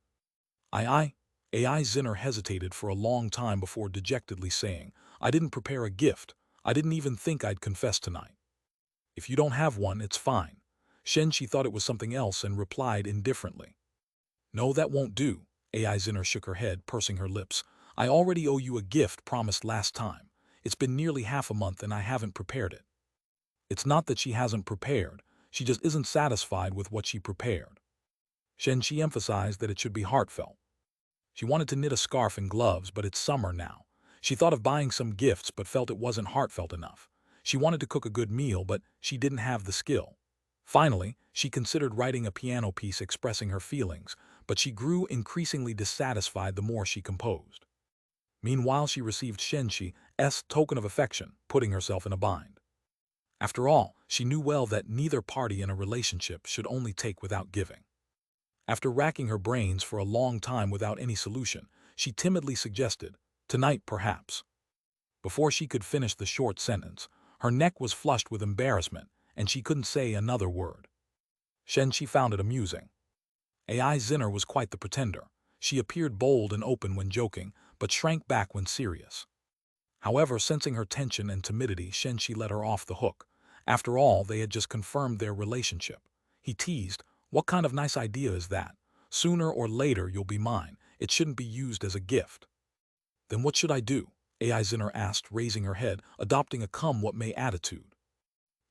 I AI Zinner hesitated for a long time before dejectedly saying, "I didn't prepare a gift. I didn't even think I'd confess tonight." "If you don't have one, it's fine." Shen Shi thought it was something else and replied indifferently. "No, that won't do." AI Zinner shook her head, pursing her lips. "I already owe you a gift promised last time. It's been nearly half a month and I haven't prepared it." It's not that she hasn't prepared, she just isn't satisfied with what she prepared. Shen Shi emphasized that it should be heartfelt. She wanted to knit a scarf and gloves, but it's summer now. She thought of buying some gifts but felt it wasn't heartfelt enough. She wanted to cook a good meal, but she didn't have the skill. Finally, she considered writing a piano piece expressing her feelings, but she grew increasingly dissatisfied the more she composed. Meanwhile, she received Shen Shi's token of affection, putting herself in a bind. After all, she knew well that neither party in a relationship should only take without giving. After racking her brains for a long time without any solution, she timidly suggested, "Tonight, perhaps." Before she could finish the short sentence, her neck was flushed with embarrassment, and she couldn't say another word. Shen Shi found it amusing. AI Zinner was quite the pretender. She appeared bold and open when joking, but shrank back when serious. However, sensing her tension and timidity, Shen Shi let her off the hook. After all, they had just confirmed their relationship. He teased, "What kind of nice idea is that? Sooner or later you'll be mine. It shouldn't be used as a gift." "Then what should I do?" AI Zinner asked, raising her head, adopting a come-what-may attitude.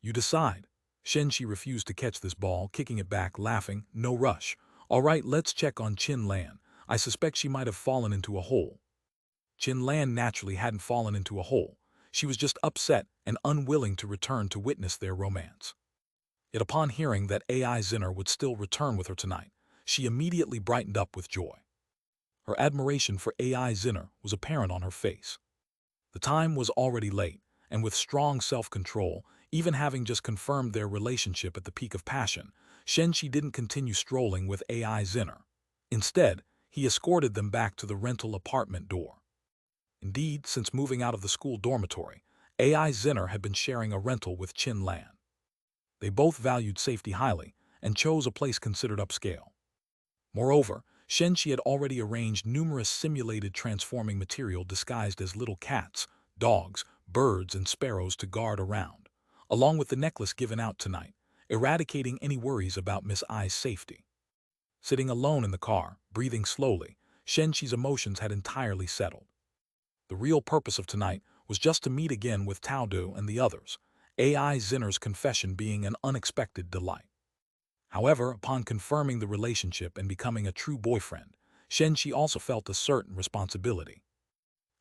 "You decide." Shen Shi refused to catch this ball, kicking it back, laughing, "No rush. All right, let's check on Qin Lan. I suspect she might have fallen into a hole." Qin Lan naturally hadn't fallen into a hole. She was just upset and unwilling to return to witness their romance. Yet upon hearing that AI Zinner would still return with her tonight, she immediately brightened up with joy. Her admiration for AI Zinner was apparent on her face. The time was already late, and with strong self-control, even having just confirmed their relationship at the peak of passion, Shen Shi didn't continue strolling with AI Zinner. Instead, he escorted them back to the rental apartment door. Indeed, since moving out of the school dormitory, AI Zinner had been sharing a rental with Qin Lan. They both valued safety highly and chose a place considered upscale. Moreover, Shen Shi had already arranged numerous simulated transforming material disguised as little cats, dogs, birds, and sparrows to guard around, along with the necklace given out tonight, eradicating any worries about Miss I's safety. Sitting alone in the car, breathing slowly, Shen Shi's emotions had entirely settled. The real purpose of tonight was just to meet again with Tao Du and the others, AI Zinner's confession being an unexpected delight. However, upon confirming the relationship and becoming a true boyfriend, Shen Shi also felt a certain responsibility.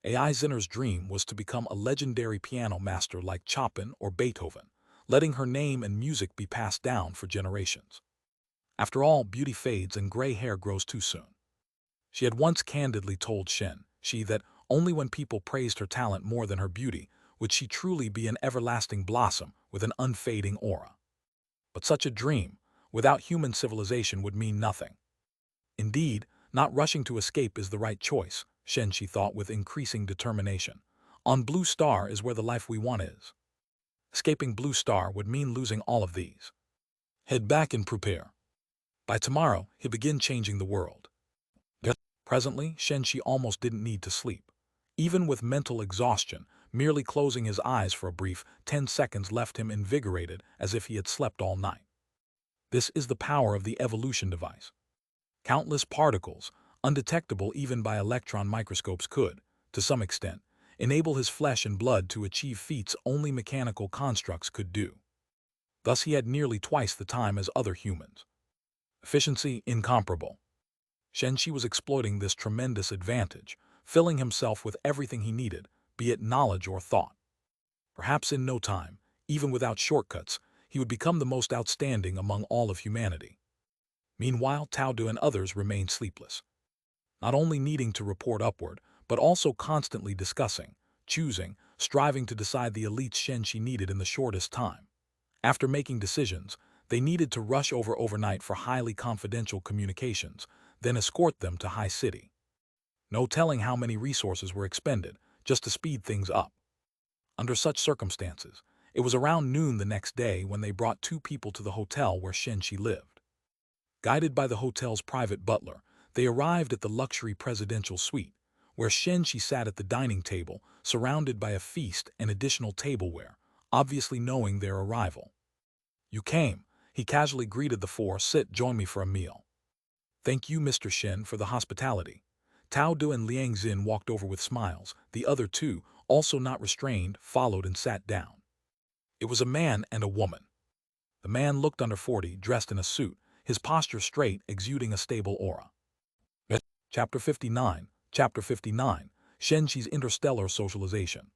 AI Zinner's dream was to become a legendary piano master like Chopin or Beethoven, letting her name and music be passed down for generations. After all, beauty fades and gray hair grows too soon. She had once candidly told Shen Shi that only when people praised her talent more than her beauty would she truly be an everlasting blossom with an unfading aura. But such a dream, without human civilization, would mean nothing. Indeed, not rushing to escape is the right choice, Shen Shi thought with increasing determination. On Blue Star is where the life we want is. Escaping Blue Star would mean losing all of these. Head back and prepare. By tomorrow, he'll begin changing the world. Presently, Shen Shi almost didn't need to sleep. Even with mental exhaustion, merely closing his eyes for a brief 10 seconds left him invigorated as if he had slept all night. This is the power of the evolution device. Countless particles, undetectable even by electron microscopes, could, to some extent, enable his flesh and blood to achieve feats only mechanical constructs could do. Thus he had nearly twice the time as other humans. Efficiency incomparable. Shen Shi was exploiting this tremendous advantage, filling himself with everything he needed, be it knowledge or thought. Perhaps in no time, even without shortcuts, he would become the most outstanding among all of humanity. Meanwhile, Tao Du and others remained sleepless, not only needing to report upward, but also constantly discussing, choosing, striving to decide the elites Shen Shi needed in the shortest time. After making decisions, they needed to rush overnight for highly confidential communications, then escort them to High City. No telling how many resources were expended just to speed things up. Under such circumstances, it was around noon the next day when they brought two people to the hotel where Shen Shi lived. Guided by the hotel's private butler, they arrived at the luxury presidential suite, where Shen Shi sat at the dining table, surrounded by a feast and additional tableware, obviously knowing their arrival. "You came," he casually greeted the four. "Sit, join me for a meal." "Thank you, Mr. Shen, for the hospitality." Tao Du and Liang Xin walked over with smiles. The other two, also not restrained, followed and sat down. It was a man and a woman. The man looked under 40, dressed in a suit, his posture straight, exuding a stable aura. Chapter 59, Shen Shi's interstellar socialization.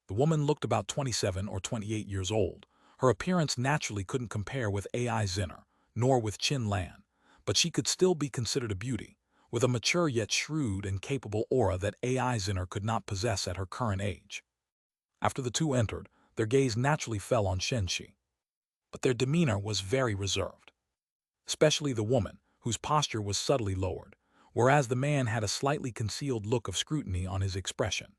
The woman looked about 27 or 28 years old. Her appearance naturally couldn't compare with AI Zinner, nor with Qin Lan, but she could still be considered a beauty, with a mature yet shrewd and capable aura that AI Zinner could not possess at her current age. After the two entered, their gaze naturally fell on Shen Shi, but their demeanor was very reserved, especially the woman, whose posture was subtly lowered, whereas the man had a slightly concealed look of scrutiny on his expression.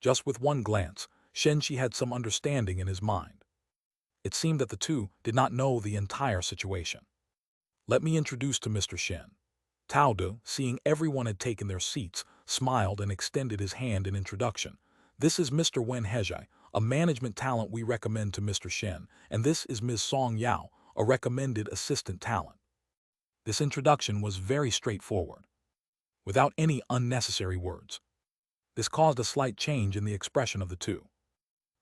Just with one glance, Shen Shi had some understanding in his mind. It seemed that the two did not know the entire situation. "Let me introduce to Mr. Shen." Tao De, seeing everyone had taken their seats, smiled and extended his hand in introduction. "This is Mr. Wen Hezhai, a management talent we recommend to Mr. Shen, and this is Ms. Song Yao, a recommended assistant talent." This introduction was very straightforward, without any unnecessary words. This caused a slight change in the expression of the two.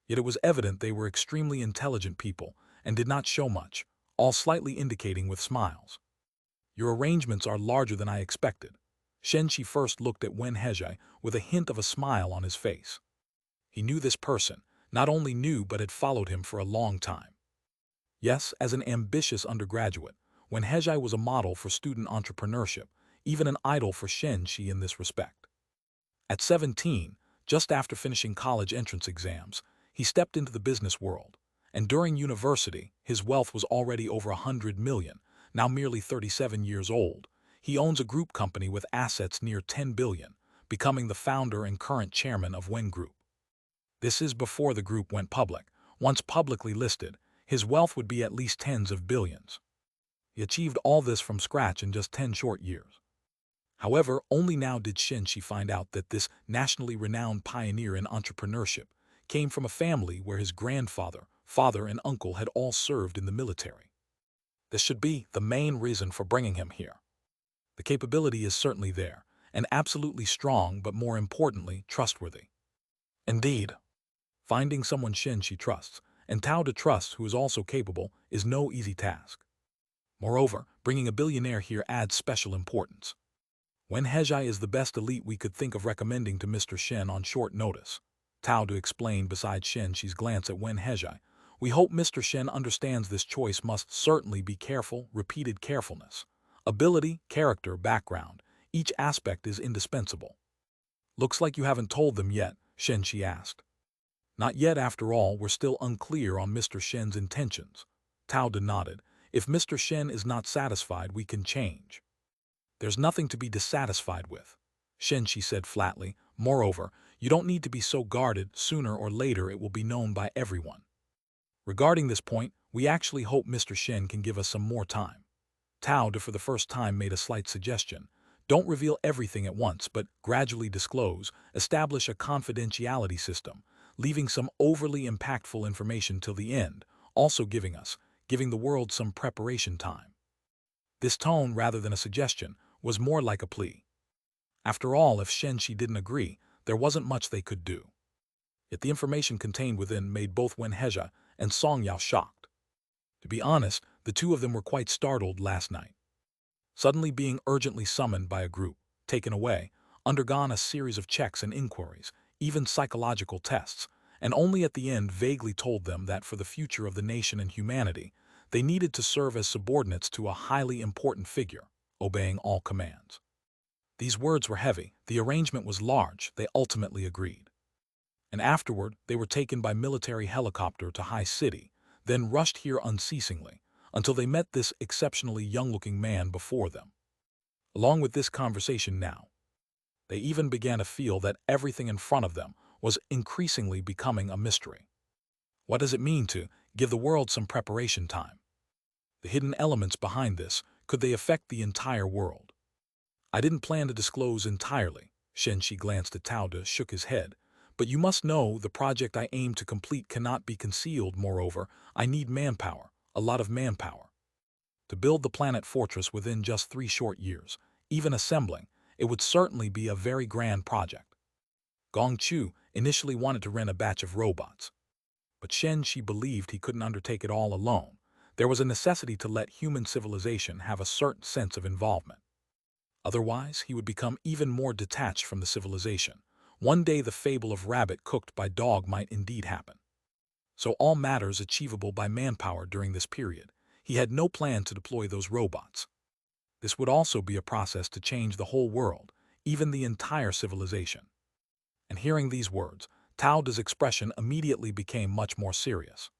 Yet it was evident they were extremely intelligent people and did not show much, all slightly indicating with smiles. "Your arrangements are larger than I expected." Shen Shi first looked at Wen Hezhai with a hint of a smile on his face. He knew this person, not only knew but had followed him for a long time. Yes, as an ambitious undergraduate, Wen Hezhai was a model for student entrepreneurship, even an idol for Shen Shi in this respect. At 17, just after finishing college entrance exams, he stepped into the business world, and during university, his wealth was already over 100 million, now merely 37 years old. He owns a group company with assets near 10 billion, becoming the founder and current chairman of Wen Group. This is before the group went public. Once publicly listed, his wealth would be at least tens of billions. He achieved all this from scratch in just 10 short years. However, only now did Shen Shi find out that this nationally renowned pioneer in entrepreneurship came from a family where his grandfather, father, and uncle had all served in the military. This should be the main reason for bringing him here. The capability is certainly there, and absolutely strong, but more importantly, trustworthy. Indeed, finding someone Shen Shi trusts, and Tao De trusts who is also capable, is no easy task. Moreover, bringing a billionaire here adds special importance. Wen Hezhai is the best elite we could think of recommending to Mr. Shen on short notice. Tao De explained beside Shen Shi's glance at Wen Hezhai. "We hope Mr. Shen understands this choice must certainly be careful, repeated carefulness. Ability, character, background, each aspect is indispensable." "Looks like you haven't told them yet," Shen Shi asked. "Not yet. After all, we're still unclear on Mr. Shen's intentions." Tao De nodded. "If Mr. Shen is not satisfied, we can change." "There's nothing to be dissatisfied with," Shen Shi said flatly. "Moreover, you don't need to be so guarded. Sooner or later it will be known by everyone. Regarding this point, we actually hope Mr. Shen can give us some more time." Tao De for the first time made a slight suggestion. "Don't reveal everything at once, but gradually disclose, establish a confidentiality system, leaving some overly impactful information till the end, also giving the world some preparation time." This tone, rather than a suggestion, was more like a plea. After all, if Shen Shi didn't agree, there wasn't much they could do. Yet the information contained within made both Wen Hezhai and Song Yao shocked. To be honest, the two of them were quite startled last night. Suddenly being urgently summoned by a group, taken away, undergone a series of checks and inquiries, even psychological tests, and only at the end vaguely told them that for the future of the nation and humanity, they needed to serve as subordinates to a highly important figure, obeying all commands. These words were heavy, the arrangement was large, they ultimately agreed. And afterward, they were taken by military helicopter to High City, then rushed here unceasingly, until they met this exceptionally young-looking man before them. Along with this conversation now, they even began to feel that everything in front of them was increasingly becoming a mystery. What does it mean to give the world some preparation time? The hidden elements behind this, could they affect the entire world? "I didn't plan to disclose entirely," Shen Shi glanced at Tao De, shook his head. "But you must know the project I aim to complete cannot be concealed. Moreover, I need manpower, a lot of manpower. To build the planet fortress within just 3 short years, even assembling, it would certainly be a very grand project." Gong Chu initially wanted to rent a batch of robots, but Shen Shi believed he couldn't undertake it all alone. There was a necessity to let human civilization have a certain sense of involvement. Otherwise, he would become even more detached from the civilization. One day the fable of rabbit cooked by dog might indeed happen. So all matters achievable by manpower during this period. He had no plan to deploy those robots. This would also be a process to change the whole world, even the entire civilization. And hearing these words, Tao De's expression immediately became much more serious.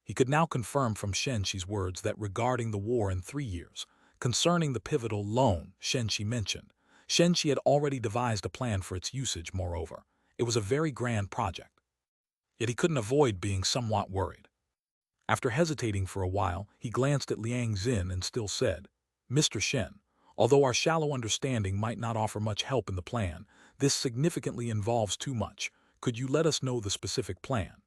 He could now confirm from Shen Shi's words that regarding the war in 3 years, concerning the pivotal loan Shen Shi mentioned, Shen Shi had already devised a plan for its usage. Moreover, it was a very grand project. Yet he couldn't avoid being somewhat worried. After hesitating for a while, he glanced at Liang Xin and still said, "Mr. Shen, although our shallow understanding might not offer much help in the plan, this significantly involves too much. Could you let us know the specific plan?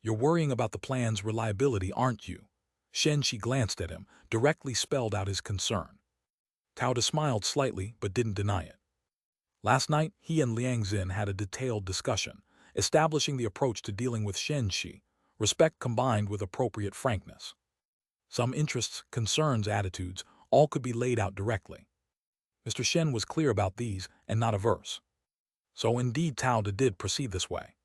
You're worrying about the plan's reliability, aren't you?" Shen Shi glanced at him, directly spelled out his concern. Tao De smiled slightly but didn't deny it. Last night, he and Liang Xin had a detailed discussion, establishing the approach to dealing with Shen Shi, respect combined with appropriate frankness. Some interests, concerns, attitudes, all could be laid out directly. Mr. Shen was clear about these and not averse. So indeed Tao De did proceed this way.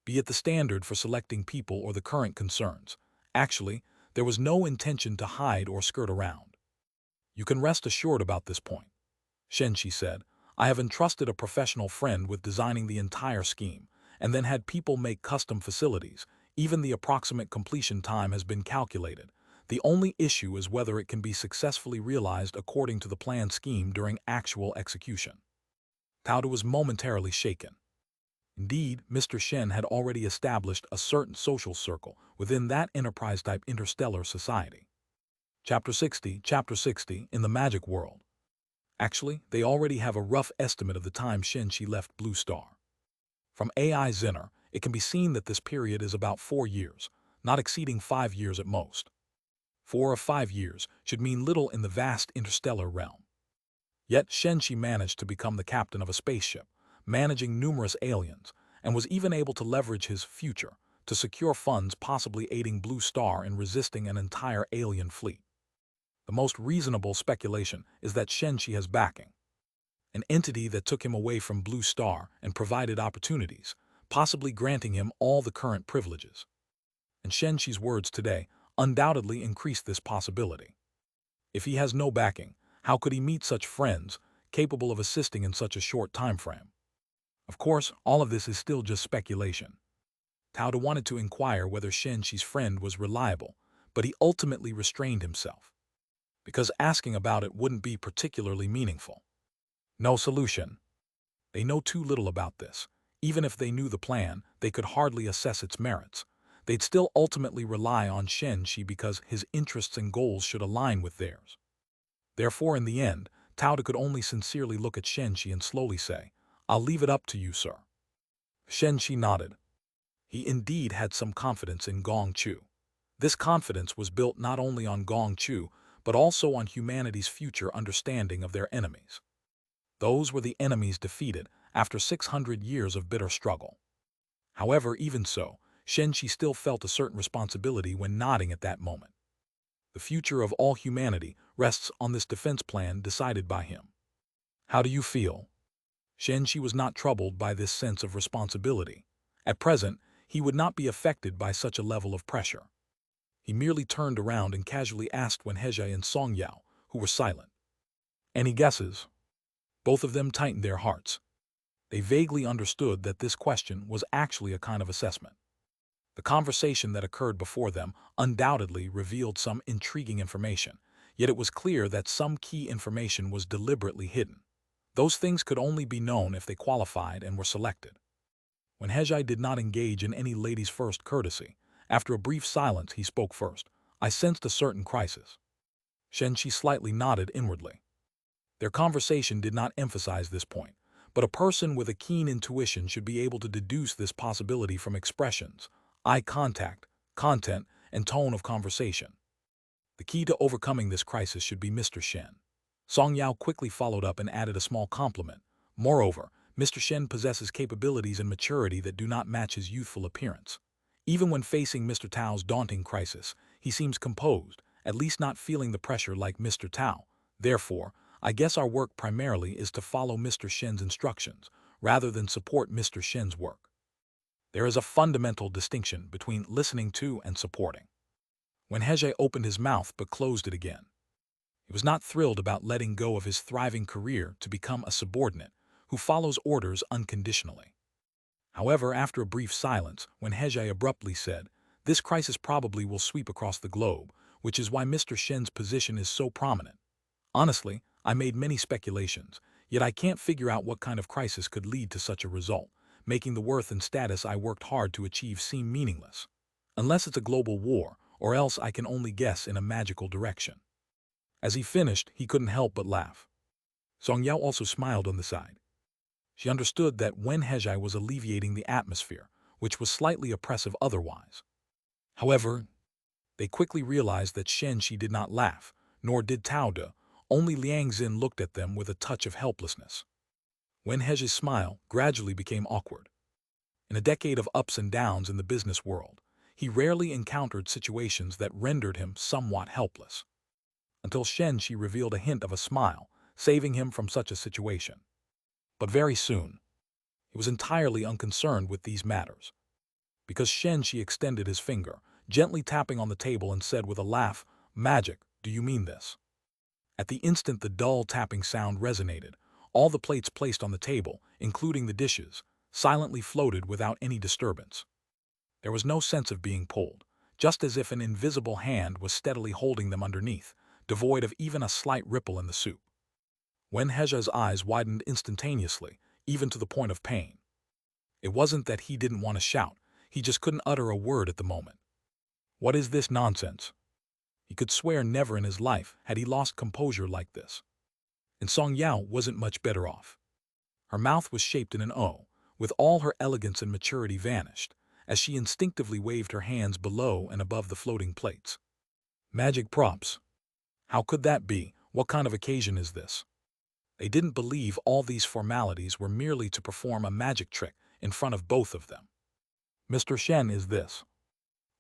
Be it the standard for selecting people or the current concerns. Actually, there was no intention to hide or skirt around. You can rest assured about this point. Shen Shi said, I have entrusted a professional friend with designing the entire scheme, and then had people make custom facilities. Even the approximate completion time has been calculated. The only issue is whether it can be successfully realized according to the planned scheme during actual execution. Tao De was momentarily shaken. Indeed, Mr. Shen had already established a certain social circle within that enterprise-type interstellar society. Chapter 60, in the magic world. Actually, they already have a rough estimate of the time Shen Shi left Blue Star. From AI Zinner, it can be seen that this period is about 4 years, not exceeding 5 years at most. 4 or 5 years should mean little in the vast interstellar realm. Yet Shen Shi managed to become the captain of a spaceship, managing numerous aliens, and was even able to leverage his future to secure funds possibly aiding Blue Star in resisting an entire alien fleet. The most reasonable speculation is that Shen Shi has backing. An entity that took him away from Blue Star and provided opportunities, possibly granting him all the current privileges. And Shen Shi's words today undoubtedly increased this possibility. If he has no backing, how could he meet such friends capable of assisting in such a short time frame? Of course, all of this is still just speculation. Tao De wanted to inquire whether Shen Shi's friend was reliable, but he ultimately restrained himself, because asking about it wouldn't be particularly meaningful. No solution. They know too little about this. Even if they knew the plan, they could hardly assess its merits. They'd still ultimately rely on Shen Shi because his interests and goals should align with theirs. Therefore, in the end, Tao De could only sincerely look at Shen Shi and slowly say, I'll leave it up to you, sir. Shen Shi nodded. He indeed had some confidence in Gong Chu. This confidence was built not only on Gong Chu, but also on humanity's future understanding of their enemies. Those were the enemies defeated after 600 years of bitter struggle. However, even so, Shen Shi still felt a certain responsibility when nodding at that moment. The future of all humanity rests on this defense plan decided by him. How do you feel? Shen Shi was not troubled by this sense of responsibility. At present, he would not be affected by such a level of pressure. He merely turned around and casually asked Wen Hezhai and Song Yao, who were silent. Any guesses? Both of them tightened their hearts. They vaguely understood that this question was actually a kind of assessment. The conversation that occurred before them undoubtedly revealed some intriguing information, yet it was clear that some key information was deliberately hidden. Those things could only be known if they qualified and were selected. When Hezhai did not engage in any ladies' first courtesy, after a brief silence he spoke first. I sensed a certain crisis. Shen Shi slightly nodded inwardly. Their conversation did not emphasize this point, but a person with a keen intuition should be able to deduce this possibility from expressions, eye contact, content, and tone of conversation. The key to overcoming this crisis should be Mr. Shen. Song Yao quickly followed up and added a small compliment. Moreover, Mr. Shen possesses capabilities and maturity that do not match his youthful appearance. Even when facing Mr. Tao's daunting crisis, he seems composed, at least not feeling the pressure like Mr. Tao. Therefore, I guess our work primarily is to follow Mr. Shen's instructions, rather than support Mr. Shen's work. There is a fundamental distinction between listening to and supporting. When Hege opened his mouth but closed it again, he was not thrilled about letting go of his thriving career to become a subordinate who follows orders unconditionally. However, after a brief silence, when Hege abruptly said, "This crisis probably will sweep across the globe, which is why Mr. Shen's position is so prominent. Honestly, I made many speculations, yet I can't figure out what kind of crisis could lead to such a result, making the worth and status I worked hard to achieve seem meaningless. Unless it's a global war, or else I can only guess in a magical direction." As he finished, he couldn't help but laugh. Song Yao also smiled on the side. She understood that Wen Hejai was alleviating the atmosphere, which was slightly oppressive otherwise. However, they quickly realized that Shen Shi did not laugh, nor did Tao De. Only Liang Xin looked at them with a touch of helplessness. Wen Hejai's smile gradually became awkward. In a decade of ups and downs in the business world, he rarely encountered situations that rendered him somewhat helpless. Until Shen Shi revealed a hint of a smile, saving him from such a situation. But very soon, he was entirely unconcerned with these matters, because Shen Shi extended his finger, gently tapping on the table and said with a laugh, "Magic, do you mean this?" At the instant the dull tapping sound resonated, all the plates placed on the table, including the dishes, silently floated without any disturbance. There was no sense of being pulled, just as if an invisible hand was steadily holding them underneath, devoid of even a slight ripple in the soup. Wen Hejai's eyes widened instantaneously, even to the point of pain. It wasn't that he didn't want to shout, he just couldn't utter a word at the moment. What is this nonsense? He could swear never in his life had he lost composure like this. And Song Yao wasn't much better off. Her mouth was shaped in an O, with all her elegance and maturity vanished, as she instinctively waved her hands below and above the floating plates. Magic props. How could that be? What kind of occasion is this? They didn't believe all these formalities were merely to perform a magic trick in front of both of them. "Mr. Shen, is this?"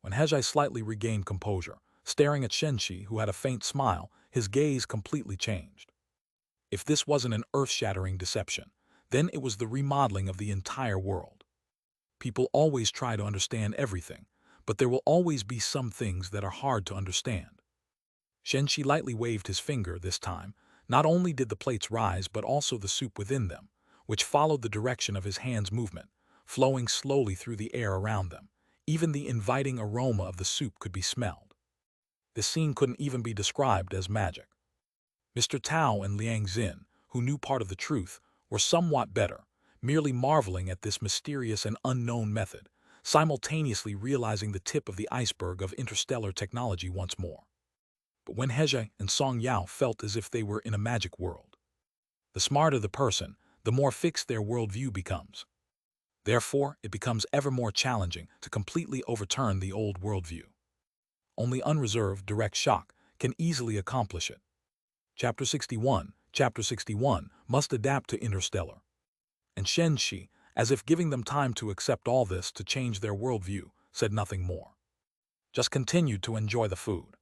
When Hejai slightly regained composure, staring at Shen Shi, who had a faint smile, his gaze completely changed. If this wasn't an earth-shattering deception, then it was the remodeling of the entire world. People always try to understand everything, but there will always be some things that are hard to understand. Shen Shi lightly waved his finger this time. Not only did the plates rise, but also the soup within them, which followed the direction of his hand's movement, flowing slowly through the air around them. Even the inviting aroma of the soup could be smelled. This scene couldn't even be described as magic. Mr. Tao and Liang Xin, who knew part of the truth, were somewhat better, merely marveling at this mysterious and unknown method, simultaneously realizing the tip of the iceberg of interstellar technology once more. But when Hejai and Song Yao felt as if they were in a magic world. The smarter the person, the more fixed their worldview becomes. Therefore, it becomes ever more challenging to completely overturn the old worldview. Only unreserved, direct shock can easily accomplish it. Chapter 61. Chapter 61 must adapt to interstellar. And Shen Shi, as if giving them time to accept all this to change their worldview, said nothing more. Just continued to enjoy the food.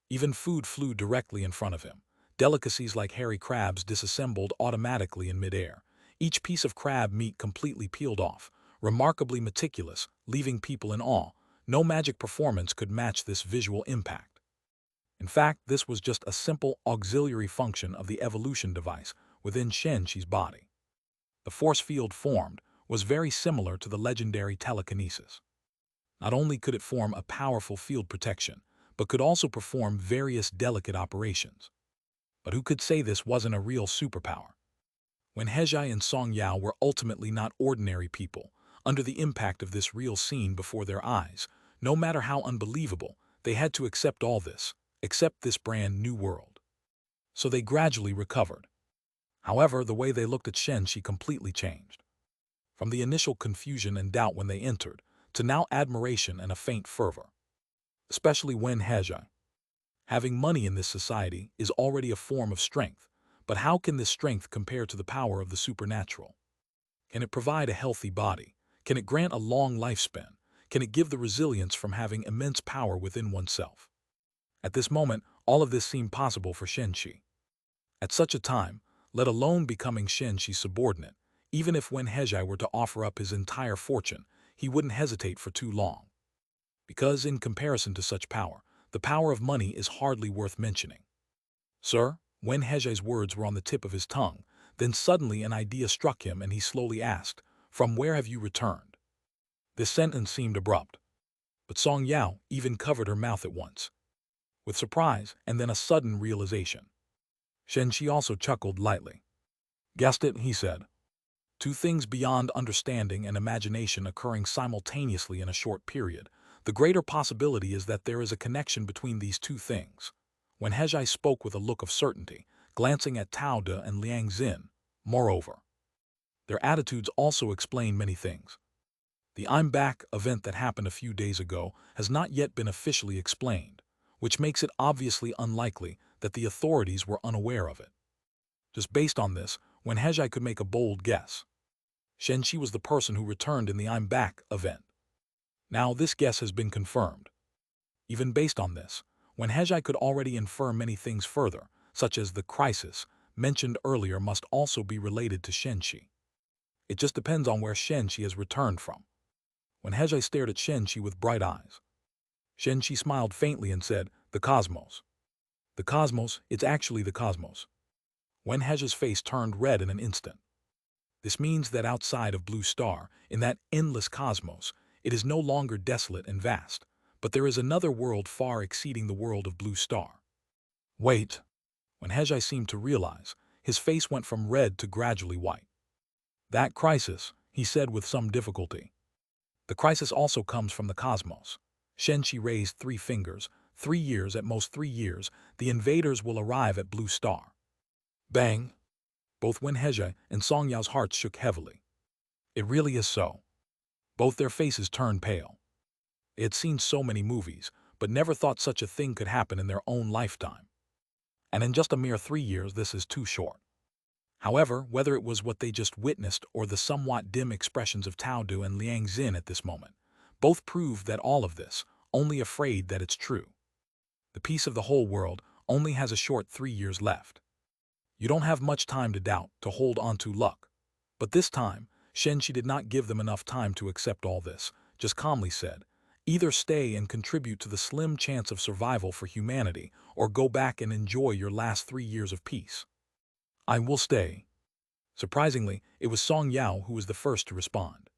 Even food flew directly in front of him. Delicacies like hairy crabs disassembled automatically in midair. Each piece of crab meat completely peeled off, remarkably meticulous, leaving people in awe. No magic performance could match this visual impact. In fact, this was just a simple auxiliary function of the evolution device within Shen Shi's body. The force field formed was very similar to the legendary telekinesis. Not only could it form a powerful field protection, but could also perform various delicate operations. But who could say this wasn't a real superpower? When Hejai and Song Yao were ultimately not ordinary people, under the impact of this real scene before their eyes, no matter how unbelievable, they had to accept all this, accept this brand new world. So they gradually recovered. However, the way they looked at Shen Shi completely changed. From the initial confusion and doubt when they entered, to now admiration and a faint fervor. Especially when Hejai. Having money in this society is already a form of strength, but how can this strength compare to the power of the supernatural? Can it provide a healthy body? Can it grant a long lifespan? Can it give the resilience from having immense power within oneself? At this moment, all of this seemed possible for Shen Shi. At such a time, let alone becoming Shen Shi's subordinate, even if Wen Hejai were to offer up his entire fortune, he wouldn't hesitate for too long. Because in comparison to such power, the power of money is hardly worth mentioning. Sir, when Heje's words were on the tip of his tongue, then suddenly an idea struck him and he slowly asked, "From where have you returned?" This sentence seemed abrupt, but Song Yao even covered her mouth at once, with surprise and then a sudden realization. Shen Shi also chuckled lightly. "Guessed it," he said. Two things beyond understanding and imagination occurring simultaneously in a short period, the greater possibility is that there is a connection between these two things. When Hejai spoke with a look of certainty, glancing at Tao De and Liang Xin, moreover, their attitudes also explain many things. The "I'm back" event that happened a few days ago has not yet been officially explained, which makes it obviously unlikely that the authorities were unaware of it. Just based on this, when Hejai could make a bold guess, Shen Shi was the person who returned in the "I'm back" event. Now this guess has been confirmed. Even based on this, when Hejai could already infer many things further, such as the crisis mentioned earlier must also be related to Shen Shi. It just depends on where Shen Shi has returned from. When Hejai stared at Shen Shi with bright eyes, Shen Shi smiled faintly and said, "The cosmos." "The cosmos, it's actually the cosmos." When Hejai's face turned red in an instant. This means that outside of Blue Star, in that endless cosmos, it is no longer desolate and vast, but there is another world far exceeding the world of Blue Star. Wait. When Hejai seemed to realize, his face went from red to gradually white. "That crisis," he said with some difficulty. "The crisis also comes from the cosmos." Shen Shi raised 3 fingers. 3 years, at most 3 years, the invaders will arrive at Blue Star. Bang! Both Wen Hejai and Song Yao's hearts shook heavily. It really is so. Both their faces turned pale. They had seen so many movies, but never thought such a thing could happen in their own lifetime. And in just a mere 3 years, this is too short. However, whether it was what they just witnessed or the somewhat dim expressions of Tao Du and Liang Xin at this moment, both proved that all of this, only afraid that it's true. The peace of the whole world only has a short 3 years left. You don't have much time to doubt, to hold on to luck. But this time, Shen Shi did not give them enough time to accept all this, just calmly said, "Either stay and contribute to the slim chance of survival for humanity, or go back and enjoy your last 3 years of peace." "I will stay." Surprisingly, it was Song Yao who was the first to respond.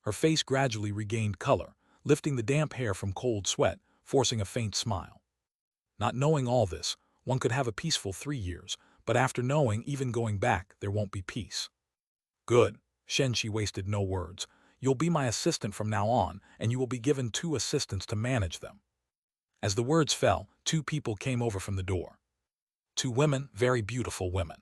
Her face gradually regained color, lifting the damp hair from cold sweat, forcing a faint smile. Not knowing all this, one could have a peaceful 3 years, but after knowing, even going back, there won't be peace. "Good." Shen Shi wasted no words. "You'll be my assistant from now on, and you will be given 2 assistants to manage them." As the words fell, 2 people came over from the door. 2 women, very beautiful women.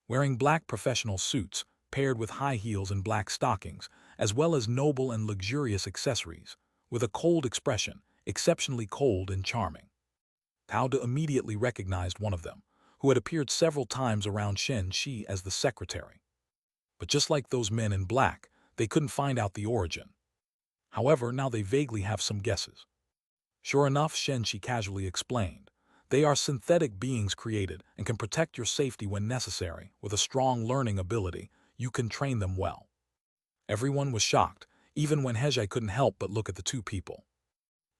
Wearing black professional suits, paired with high heels and black stockings, as well as noble and luxurious accessories, with a cold expression, exceptionally cold and charming. Tao De immediately recognized one of them, who had appeared several times around Shen Shi as the secretary. But just like those men in black, they couldn't find out the origin. However, now they vaguely have some guesses. Sure enough, Shen Shi casually explained, "They are synthetic beings created and can protect your safety when necessary. With a strong learning ability, you can train them well." Everyone was shocked, even when Hejai couldn't help but look at the 2 people.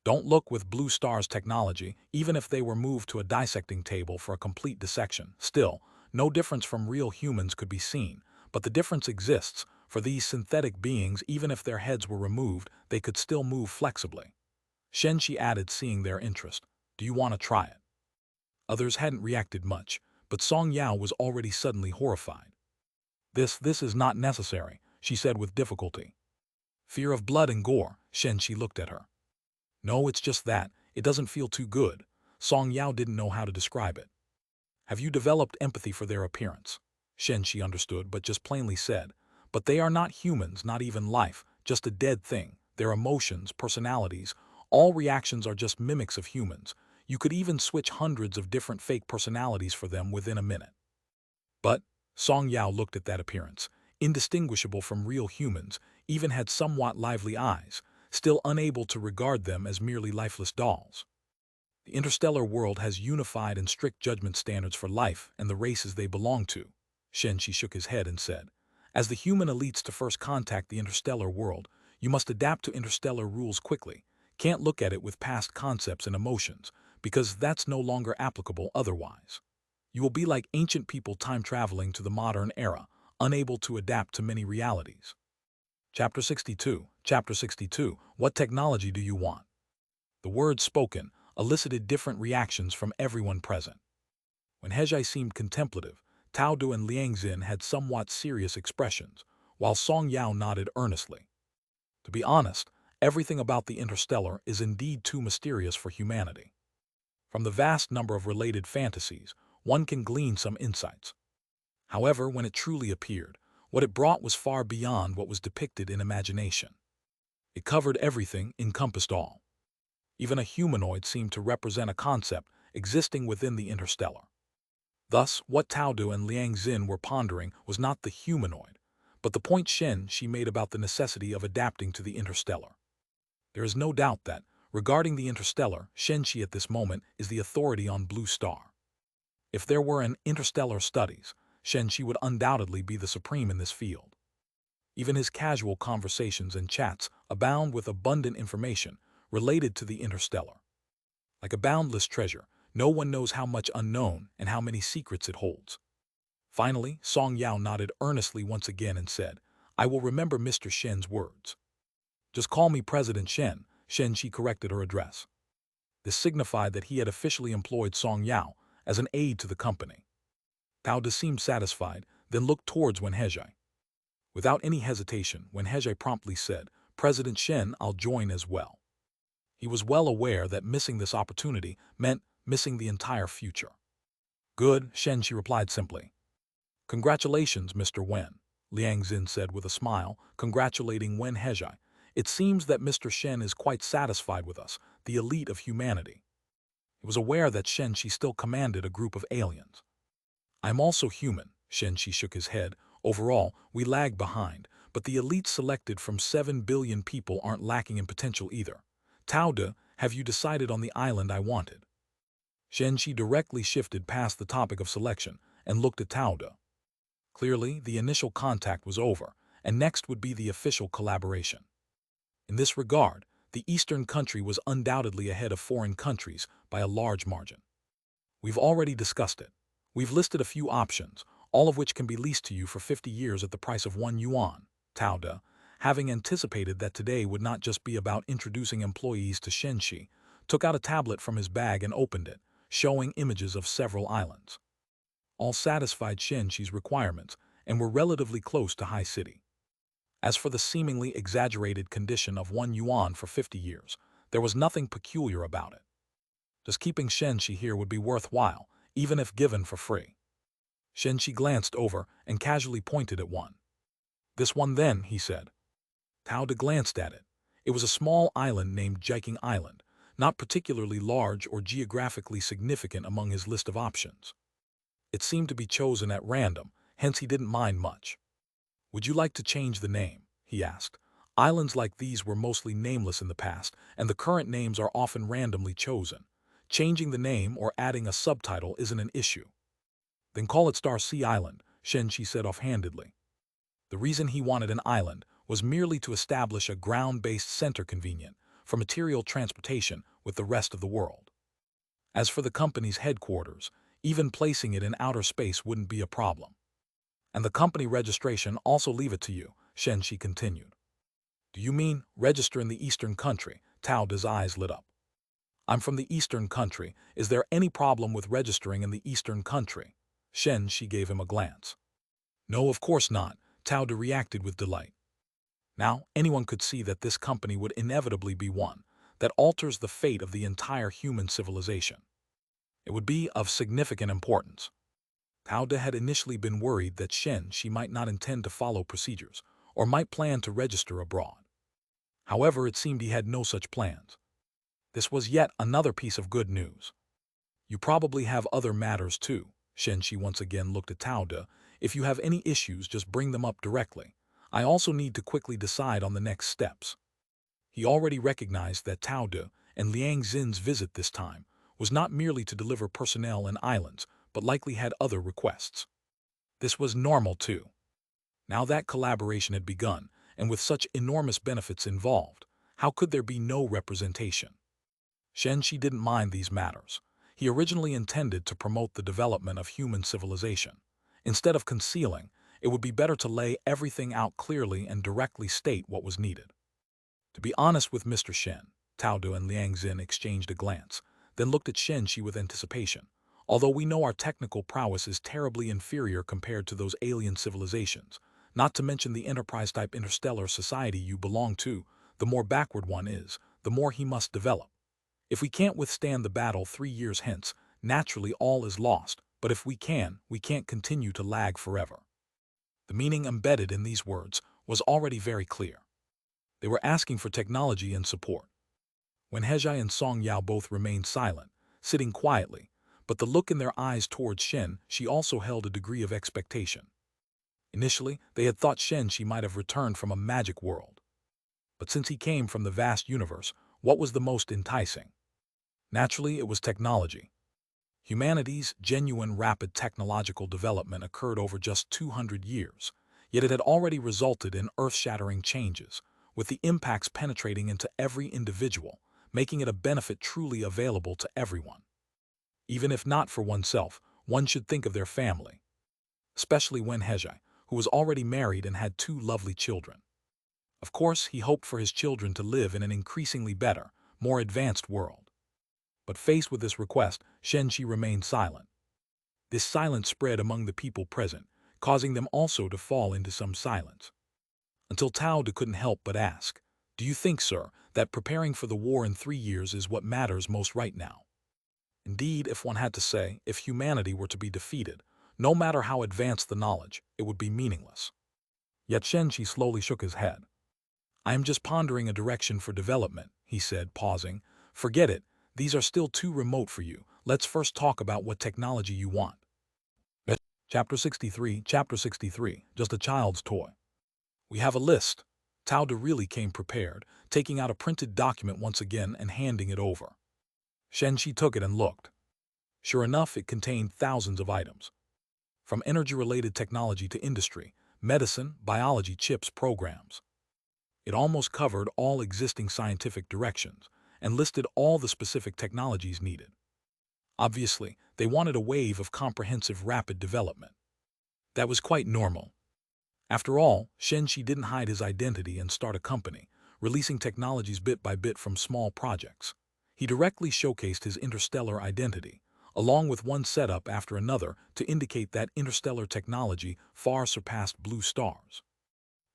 Don't look with Blue Star's technology, even if they were moved to a dissecting table for a complete dissection. Still, no difference from real humans could be seen, but the difference exists. For these synthetic beings, even if their heads were removed, they could still move flexibly. Shen Shi added, seeing their interest, "Do you want to try it?" Others hadn't reacted much, but Song Yao was already suddenly horrified. This is not necessary," she said with difficulty. "Fear of blood and gore." Shen Shi looked at her. "No, it's just that, it doesn't feel too good." Song Yao didn't know how to describe it. "Have you developed empathy for their appearance?" Shen Shi understood, but just plainly said, "But they are not humans, not even life, just a dead thing. Their emotions, personalities, all reactions are just mimics of humans. You could even switch hundreds of different fake personalities for them within a minute." But Song Yao looked at that appearance, indistinguishable from real humans, even had somewhat lively eyes, still unable to regard them as merely lifeless dolls. "The interstellar world has unified and strict judgment standards for life and the races they belong to." Shen Shi shook his head and said, "As the human elites to first contact the interstellar world, You must adapt to interstellar rules quickly. Can't look at it with past concepts and emotions, because that's no longer applicable otherwise. You will be like ancient people time-traveling to the modern era, unable to adapt to many realities. Chapter 62. Chapter 62. What technology do you want? The words spoken elicited different reactions from everyone present. When Hejai seemed contemplative, Tao Du and Liang Xin had somewhat serious expressions, while Song Yao nodded earnestly. To be honest, everything about the interstellar is indeed too mysterious for humanity. From the vast number of related fantasies, one can glean some insights. However, when it truly appeared, what it brought was far beyond what was depicted in imagination. It covered everything, encompassed all. Even a humanoid seemed to represent a concept existing within the interstellar. Thus, what Tao Du and Liang Xin were pondering was not the humanoid, but the point Shen Shi made about the necessity of adapting to the interstellar. There is no doubt that, regarding the interstellar, Shen Shi at this moment is the authority on Blue Star. If there were an interstellar studies, Shen Shi would undoubtedly be the supreme in this field. Even his casual conversations and chats abound with abundant information related to the interstellar. Like a boundless treasure, no one knows how much unknown and how many secrets it holds. Finally, Song Yao nodded earnestly once again and said, "I will remember Mr. Shen's words." "Just call me President Shen," Shen Shi corrected her address. This signified that he had officially employed Song Yao as an aide to the company. Tao De seemed satisfied, then looked towards Wen Hejai. Without any hesitation, Wen Hejai promptly said, "President Shen, I'll join as well." He was well aware that missing this opportunity meant missing the entire future. "Good," Shen Shi replied simply. "Congratulations, Mr. Wen," Liang Xin said with a smile, congratulating Wen Hejai. "It seems that Mr. Shen is quite satisfied with us, the elite of humanity." He was aware that Shen Shi still commanded a group of aliens. "I'm also human," Shen Shi shook his head. "Overall, we lag behind, but the elites selected from 7 billion people aren't lacking in potential either. Tao De, have you decided on the island I wanted?" Shen Shi directly shifted past the topic of selection and looked at Tao De. Clearly, the initial contact was over, and next would be the official collaboration. In this regard, the Eastern country was undoubtedly ahead of foreign countries by a large margin. "We've already discussed it. We've listed a few options, all of which can be leased to you for 50 years at the price of 1 yuan, Tao De, having anticipated that today would not just be about introducing employees to Shen Shi, took out a tablet from his bag and opened it, showing images of several islands. All satisfied Shen Shi's requirements and were relatively close to High City. As for the seemingly exaggerated condition of 1 yuan for 50 years, there was nothing peculiar about it. Just keeping Shen Shi here would be worthwhile, even if given for free. Shen Shi glanced over and casually pointed at one. "This one then," he said. Tao De glanced at it. It was a small island named Jiking Island, not particularly large or geographically significant among his list of options. It seemed to be chosen at random, hence he didn't mind much. "Would you like to change the name?" he asked. Islands like these were mostly nameless in the past, and the current names are often randomly chosen. Changing the name or adding a subtitle isn't an issue. "Then call it Star Sea Island," Shen Shi said offhandedly. The reason he wanted an island was merely to establish a ground-based center convenient for material transportation with the rest of the world. As for the company's headquarters, even placing it in outer space wouldn't be a problem. "And the company registration also leave it to you," Shen Shi continued. "Do you mean register in the Eastern country?" Tao De's eyes lit up. "I'm from the Eastern country. Is there any problem with registering in the Eastern country?" Shen Shi gave him a glance. "No, of course not," Tao De reacted with delight. Now, anyone could see that this company would inevitably be one that alters the fate of the entire human civilization. It would be of significant importance. Tao De had initially been worried that Shen Shi might not intend to follow procedures, or might plan to register abroad. However, it seemed he had no such plans. This was yet another piece of good news. "You probably have other matters too," Shen Shi once again looked at Tao De. "If you have any issues, just bring them up directly. I also need to quickly decide on the next steps." He already recognized that Tao De and Liang Xin's visit this time was not merely to deliver personnel and islands, but likely had other requests. This was normal too. Now that collaboration had begun, and with such enormous benefits involved, how could there be no representation? Shen Shi didn't mind these matters. He originally intended to promote the development of human civilization. Instead of concealing, it would be better to lay everything out clearly and directly state what was needed. To be honest with Mr. Shen, Tao Du and Liang Xin exchanged a glance, then looked at Shen Shi with anticipation. Although we know our technical prowess is terribly inferior compared to those alien civilizations, not to mention the enterprise-type interstellar society you belong to, the more backward one is, the more he must develop. If we can't withstand the battle 3 years hence, naturally all is lost, but if we can't continue to lag forever. The meaning embedded in these words was already very clear. They were asking for technology and support. When Hezhai and Song Yao both remained silent, sitting quietly, but the look in their eyes towards Shen Shi also held a degree of expectation. Initially, they had thought Shen Shi might have returned from a magic world. But since he came from the vast universe, what was the most enticing? Naturally, it was technology. Humanity's genuine rapid technological development occurred over just 200 years, yet it had already resulted in earth-shattering changes, with the impacts penetrating into every individual, making it a benefit truly available to everyone. Even if not for oneself, one should think of their family. Especially when Hezhai, who was already married and had 2 lovely children. Of course, he hoped for his children to live in an increasingly better, more advanced world. But faced with this request, Shen Shi remained silent. This silence spread among the people present, causing them also to fall into some silence. Until Tao Du couldn't help but ask, "Do you think, sir, that preparing for the war in 3 years is what matters most right now?" Indeed, if one had to say, if humanity were to be defeated, no matter how advanced the knowledge, it would be meaningless. Yet Shen Shi slowly shook his head. "I am just pondering a direction for development," he said, pausing. "Forget it, these are still too remote for you. Let's first talk about what technology you want." Chapter 63, Just a Child's Toy. "We have a list." Tao Du really came prepared, taking out a printed document once again and handing it over. Shen Shi took it and looked. Sure enough, it contained thousands of items. From energy-related technology to industry, medicine, biology, chips, programs. It almost covered all existing scientific directions and listed all the specific technologies needed. Obviously, they wanted a wave of comprehensive rapid development. That was quite normal. After all, Shen Shi didn't hide his identity and start a company, releasing technologies bit by bit from small projects. He directly showcased his interstellar identity, along with one setup after another to indicate that interstellar technology far surpassed blue stars.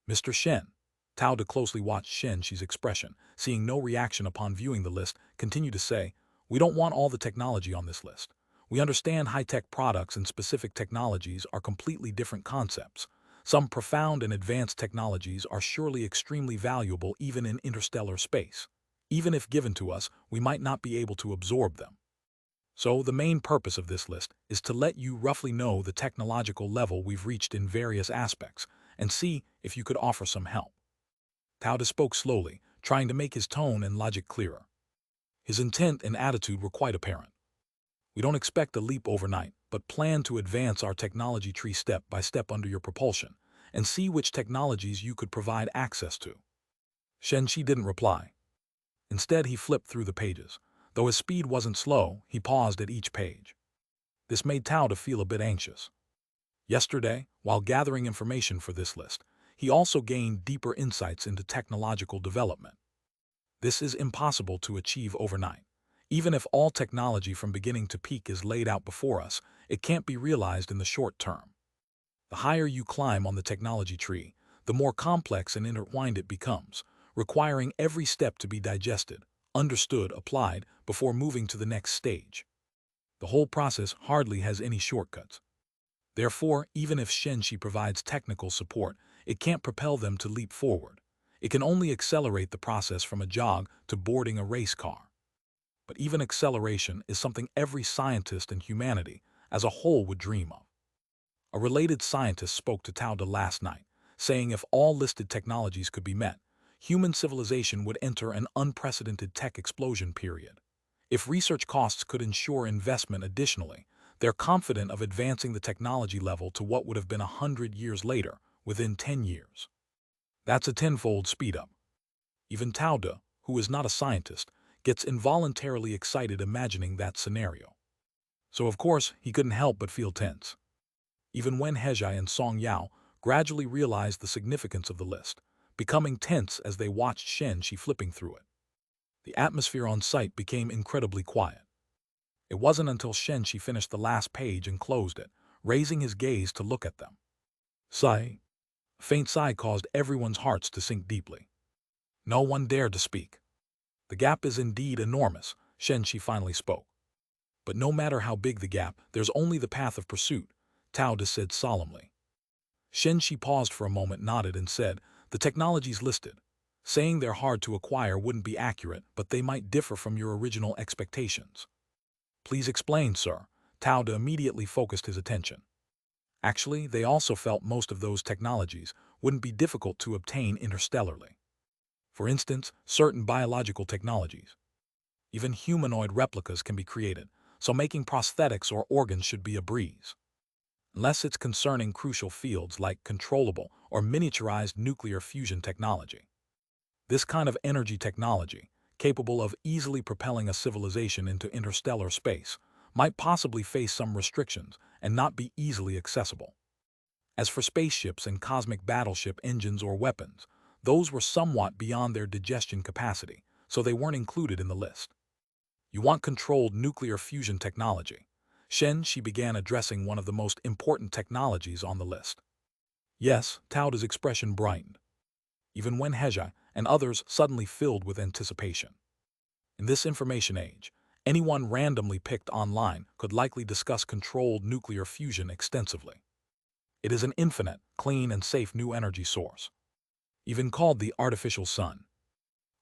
"Mr. Shen," Tao Du closely watched Shen Shi's expression, seeing no reaction upon viewing the list, continued to say, "We don't want all the technology on this list. We understand high-tech products and specific technologies are completely different concepts. Some profound and advanced technologies are surely extremely valuable even in interstellar space. Even if given to us, we might not be able to absorb them. So the main purpose of this list is to let you roughly know the technological level we've reached in various aspects and see if you could offer some help." Tao Du spoke slowly, trying to make his tone and logic clearer. His intent and attitude were quite apparent. "We don't expect a leap overnight, but plan to advance our technology tree step by step under your propulsion and see which technologies you could provide access to." Shen Shi didn't reply. Instead, he flipped through the pages. Though his speed wasn't slow, he paused at each page. This made Tao Du feel a bit anxious. Yesterday, while gathering information for this list, he also gained deeper insights into technological development. This is impossible to achieve overnight. Even if all technology from beginning to peak is laid out before us, it can't be realized in the short term. The higher you climb on the technology tree, the more complex and intertwined it becomes, requiring every step to be digested, understood, applied, before moving to the next stage. The whole process hardly has any shortcuts. Therefore, even if Shen Shi provides technical support, it can't propel them to leap forward. It can only accelerate the process from a jog to boarding a race car. But even acceleration is something every scientist and humanity as a whole would dream of. A related scientist spoke to Tao Du last night, saying if all listed technologies could be met, human civilization would enter an unprecedented tech explosion period. If research costs could ensure investment additionally, they're confident of advancing the technology level to what would have been 100 years later, within 10 years. That's a tenfold speed-up. Even Tauda, who is not a scientist, gets involuntarily excited imagining that scenario. So of course, he couldn't help but feel tense. Even when Hejai and Song Yao gradually realized the significance of the list, becoming tense as they watched Shen Shi flipping through it. The atmosphere on site became incredibly quiet. It wasn't until Shen Shi finished the last page and closed it, raising his gaze to look at them. Sigh. A faint sigh caused everyone's hearts to sink deeply. No one dared to speak. The gap is indeed enormous, Shen Shi finally spoke. But no matter how big the gap, there's only the path of pursuit, Tao De said solemnly. Shen Shi paused for a moment, nodded, and said, the technologies listed. Saying they're hard to acquire wouldn't be accurate, but they might differ from your original expectations. Please explain, sir. Tao De immediately focused his attention. Actually, they also felt most of those technologies wouldn't be difficult to obtain interstellarly. For instance, certain biological technologies. Even humanoid replicas can be created, so making prosthetics or organs should be a breeze. Unless it's concerning crucial fields like controllable or miniaturized nuclear fusion technology. This kind of energy technology, capable of easily propelling a civilization into interstellar space, might possibly face some restrictions and not be easily accessible. As for spaceships and cosmic battleship engines or weapons, those were somewhat beyond their digestion capacity, so they weren't included in the list. You want controlled nuclear fusion technology. Shen Shi began addressing one of the most important technologies on the list. Yes, Taoda's expression brightened. Even when Hejai and others suddenly filled with anticipation. In this information age, anyone randomly picked online could likely discuss controlled nuclear fusion extensively. It is an infinite, clean, and safe new energy source, even called the artificial sun.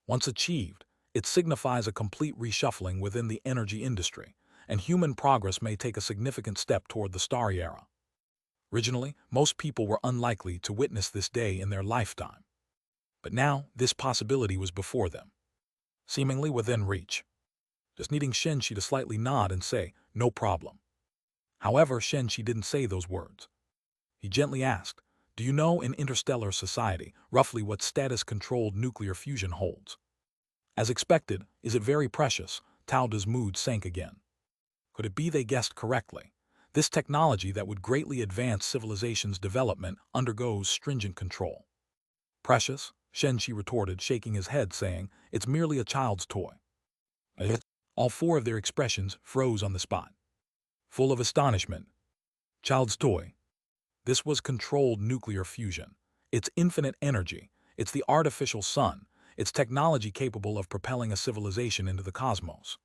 Once achieved, it signifies a complete reshuffling within the energy industry, and human progress may take a significant step toward the starry era. Originally, most people were unlikely to witness this day in their lifetime. But now, this possibility was before them, seemingly within reach. Just needing Shen Shi to slightly nod and say, no problem. However, Shen Shi didn't say those words. He gently asked, do you know in interstellar society roughly what status-controlled nuclear fusion holds? As expected, is it very precious? Taoda's mood sank again. Could it be they guessed correctly? This technology that would greatly advance civilization's development undergoes stringent control. Precious? Shen Shi retorted, shaking his head, saying, it's merely a child's toy. All four of their expressions froze on the spot. Full of astonishment. Child's toy. This was controlled nuclear fusion. It's infinite energy. It's the artificial sun. It's technology capable of propelling a civilization into the cosmos.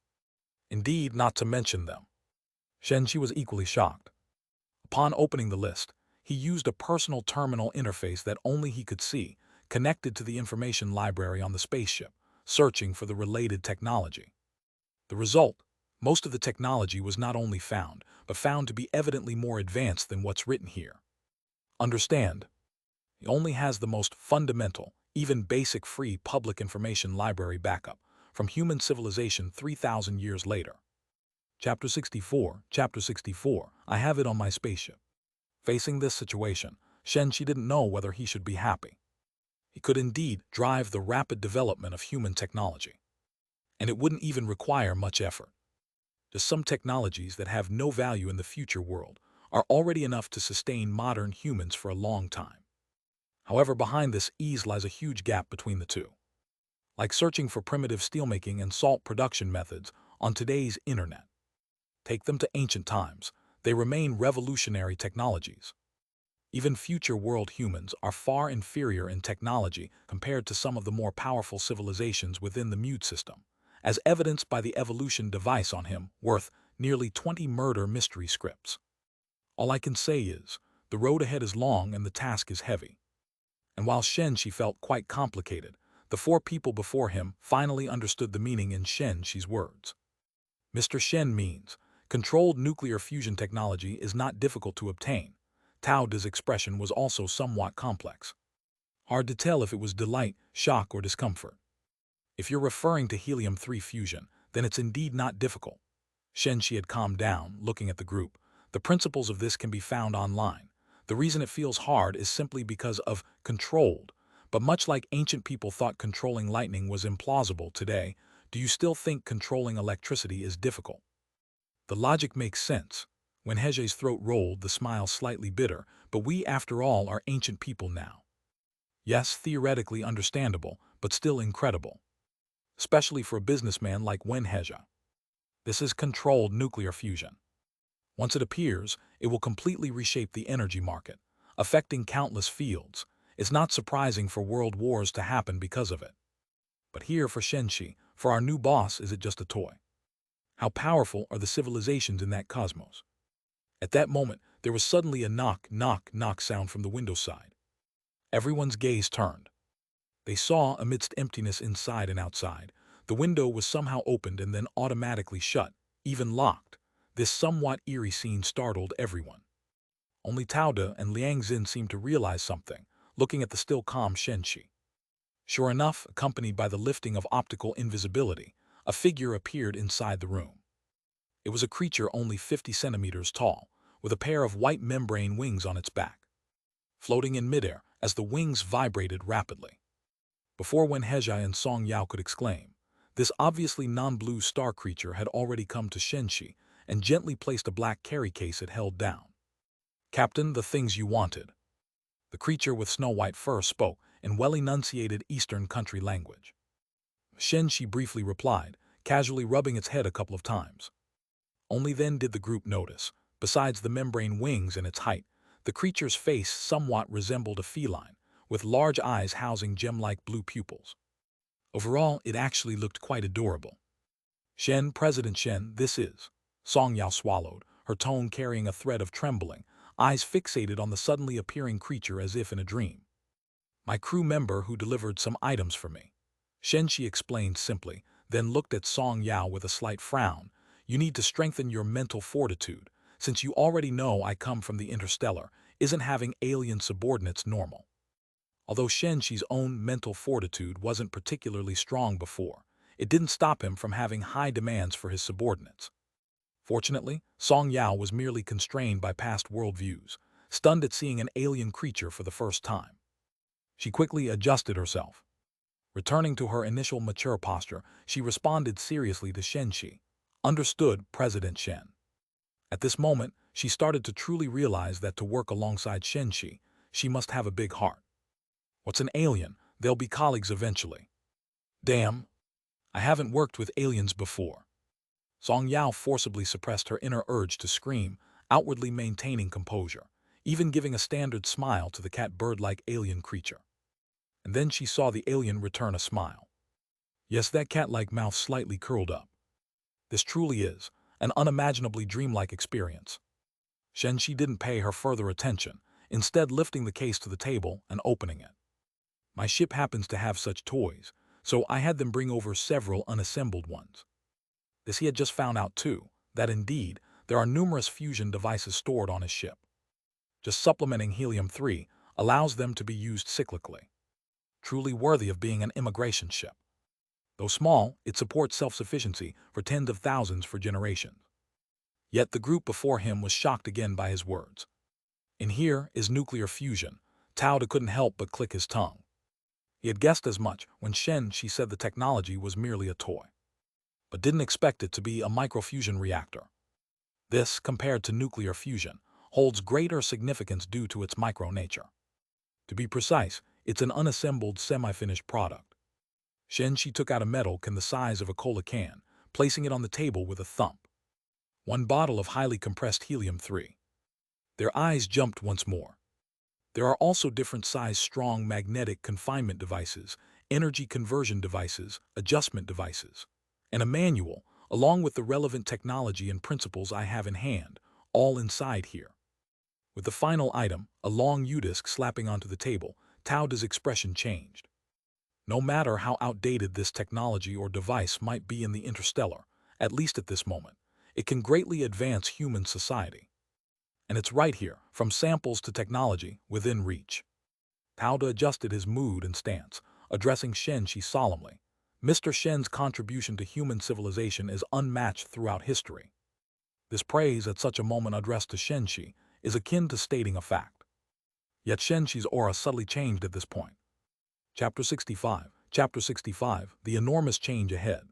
Indeed, not to mention them. Shen Shi was equally shocked. Upon opening the list, he used a personal terminal interface that only he could see, connected to the information library on the spaceship, searching for the related technology. The result, most of the technology was not only found, but found to be evidently more advanced than what's written here. Understand, he only has the most fundamental, even basic free public information library backup from human civilization 3,000 years later. Chapter 64, I have it on my spaceship. Facing this situation, Shen Shi didn't know whether he should be happy. He could indeed drive the rapid development of human technology. And it wouldn't even require much effort. Just some technologies that have no value in the future world are already enough to sustain modern humans for a long time. However, behind this ease lies a huge gap between the two. Like searching for primitive steelmaking and salt production methods on today's internet. Take them to ancient times, they remain revolutionary technologies. Even future world humans are far inferior in technology compared to some of the more powerful civilizations within the Mute system, as evidenced by the evolution device on him, worth nearly 20 murder mystery scripts. All I can say is, the road ahead is long and the task is heavy. And while Shen Shi felt quite complicated, the four people before him finally understood the meaning in Shen Shi's words. Mr. Shen means, controlled nuclear fusion technology is not difficult to obtain. Tao De's expression was also somewhat complex. Hard to tell if it was delight, shock, or discomfort. If you're referring to helium-3 fusion, then it's indeed not difficult. Shen Shi had calmed down, looking at the group. The principles of this can be found online. The reason it feels hard is simply because of controlled, But much like ancient people thought controlling lightning was implausible today, do you still think controlling electricity is difficult? The logic makes sense. When Hege's throat rolled, the smile slightly bitter, but we, after all, are ancient people now. Yes, theoretically understandable, but still incredible. Especially for a businessman like Wen Hege. This is controlled nuclear fusion. Once it appears, it will completely reshape the energy market, affecting countless fields. It's not surprising for world wars to happen because of it. But here for Shen Shi, for our new boss, is it just a toy? How powerful are the civilizations in that cosmos? At that moment, there was suddenly a knock, knock, knock sound from the window side. Everyone's gaze turned. They saw, amidst emptiness inside and outside, the window was somehow opened and then automatically shut, even locked. This somewhat eerie scene startled everyone. Only Tao De and Liang Xin seemed to realize something, looking at the still calm Shen Shi. Sure enough, accompanied by the lifting of optical invisibility, a figure appeared inside the room. It was a creature only 50 centimeters tall, with a pair of white membrane wings on its back, floating in midair as the wings vibrated rapidly. Before Wen Hege and Song Yao could exclaim, this obviously non-blue star creature had already come to Shen Shi and gently placed a black carry case it held down. "Captain, the things you wanted." The creature with snow-white fur spoke in well-enunciated Eastern country language. Shen Shi briefly replied, casually rubbing its head a couple of times. Only then did the group notice, besides the membrane wings and its height, the creature's face somewhat resembled a feline, with large eyes housing gem-like blue pupils. Overall, it actually looked quite adorable. President Shen, this is." Song Yao swallowed, her tone carrying a thread of trembling, eyes fixated on the suddenly appearing creature as if in a dream. "My crew member who delivered some items for me." Shen Shi explained simply, then looked at Song Yao with a slight frown. "You need to strengthen your mental fortitude. Since you already know I come from the interstellar, isn't having alien subordinates normal?" Although Shen Shi's own mental fortitude wasn't particularly strong before, it didn't stop him from having high demands for his subordinates. Fortunately, Song Yao was merely constrained by past worldviews, stunned at seeing an alien creature for the first time. She quickly adjusted herself. Returning to her initial mature posture, she responded seriously to Shen Shi. "Understood, President Shen." At this moment, she started to truly realize that to work alongside Shen Shi, she must have a big heart. What's an alien? They'll be colleagues eventually. Damn, I haven't worked with aliens before. Song Yao forcibly suppressed her inner urge to scream, outwardly maintaining composure, even giving a standard smile to the cat-bird-like alien creature. And then she saw the alien return a smile. Yes, that cat-like mouth slightly curled up. This truly is an unimaginably dreamlike experience. Shen Shi didn't pay her further attention, instead lifting the case to the table and opening it. "My ship happens to have such toys, so I had them bring over several unassembled ones." This he had just found out too, that indeed, there are numerous fusion devices stored on his ship. Just supplementing helium-3 allows them to be used cyclically. Truly worthy of being an immigration ship. Though small, it supports self-sufficiency for tens of thousands for generations. Yet the group before him was shocked again by his words. "In here is nuclear fusion." Tao De couldn't help but click his tongue. He had guessed as much when Shen Shi said the technology was merely a toy, but didn't expect it to be a microfusion reactor. This, compared to nuclear fusion, holds greater significance due to its micro nature. To be precise, it's an unassembled semi-finished product. Shen Shi took out a metal can the size of a cola can, placing it on the table with a thump. One bottle of highly compressed helium-3. Their eyes jumped once more. There are also different size strong magnetic confinement devices, energy conversion devices, adjustment devices, and a manual, along with the relevant technology and principles I have in hand, all inside here. With the final item, a long U-disc slapping onto the table, Tao De's expression changed. No matter how outdated this technology or device might be in the interstellar, at least at this moment, it can greatly advance human society. And it's right here, from samples to technology, within reach. Tao De adjusted his mood and stance, addressing Shen Shi solemnly. "Mr. Shen's contribution to human civilization is unmatched throughout history." This praise at such a moment addressed to Shen Shi is akin to stating a fact. Yet Shen Shi's aura subtly changed at this point. Chapter 65. Chapter 65. The enormous change ahead.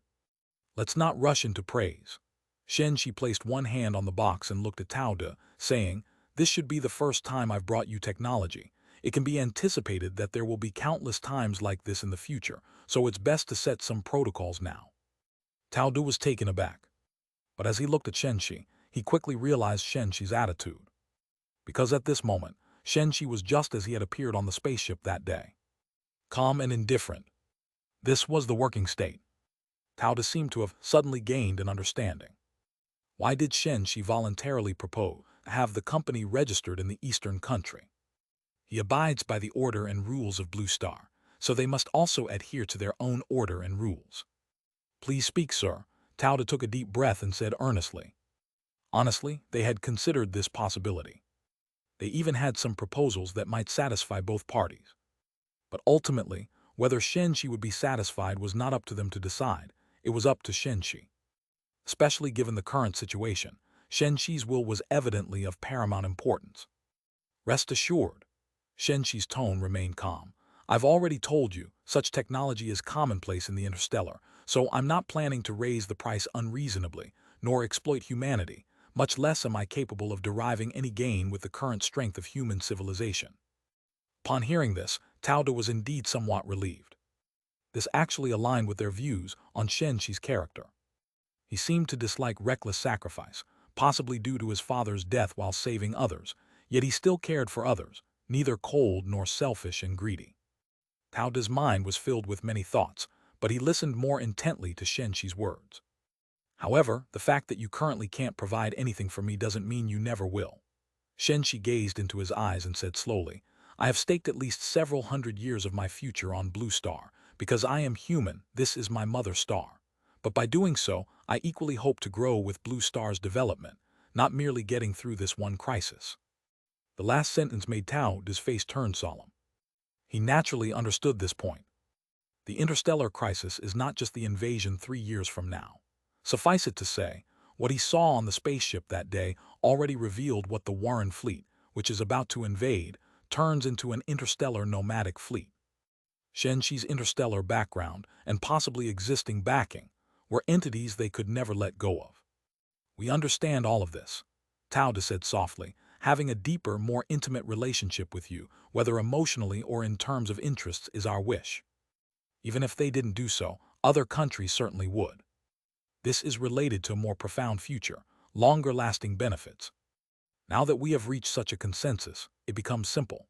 Let's not rush into praise. Shen Shi placed one hand on the box and looked at Tao De, saying, "This should be the first time I've brought you technology. It can be anticipated that there will be countless times like this in the future, so it's best to set some protocols now." Tao De was taken aback. But as he looked at Shen Shi, he quickly realized Shen Shi's attitude. Because at this moment, Shen Shi was just as he had appeared on the spaceship that day. Calm and indifferent. This was the working state. Tao De seemed to have suddenly gained an understanding. Why did Shen Shi voluntarily propose to have the company registered in the Eastern country? He abides by the order and rules of Blue Star, so they must also adhere to their own order and rules. "Please speak, sir." Tao De took a deep breath and said earnestly. Honestly, they had considered this possibility. They even had some proposals that might satisfy both parties. But ultimately, whether Shen Shi would be satisfied was not up to them to decide. It was up to Shen Shi. Especially given the current situation, Shen Shi's will was evidently of paramount importance. "Rest assured." Shen Shi's tone remained calm. "I've already told you, such technology is commonplace in the interstellar, so I'm not planning to raise the price unreasonably, nor exploit humanity, much less am I capable of deriving any gain with the current strength of human civilization." Upon hearing this, Tao De was indeed somewhat relieved. This actually aligned with their views on Shen Shi's character. He seemed to dislike reckless sacrifice, possibly due to his father's death while saving others, yet he still cared for others, neither cold nor selfish and greedy. Tao De's mind was filled with many thoughts, but he listened more intently to Shen Shi's words. "However, the fact that you currently can't provide anything for me doesn't mean you never will." Shen Shi gazed into his eyes and said slowly, "I have staked at least several hundred years of my future on Blue Star. Because I am human, this is my mother star. But by doing so, I equally hope to grow with Blue Star's development, not merely getting through this one crisis." The last sentence made Tao De's face turn solemn. He naturally understood this point. The interstellar crisis is not just the invasion 3 years from now. Suffice it to say, what he saw on the spaceship that day already revealed what the Warren fleet, which is about to invade, turns into an interstellar nomadic fleet. Shen Shi's interstellar background and possibly existing backing were entities they could never let go of. "We understand all of this," Tao De said softly. "Having a deeper, more intimate relationship with you, whether emotionally or in terms of interests, is our wish. Even if they didn't do so, other countries certainly would. This is related to a more profound future, longer-lasting benefits. Now that we have reached such a consensus, it becomes simple."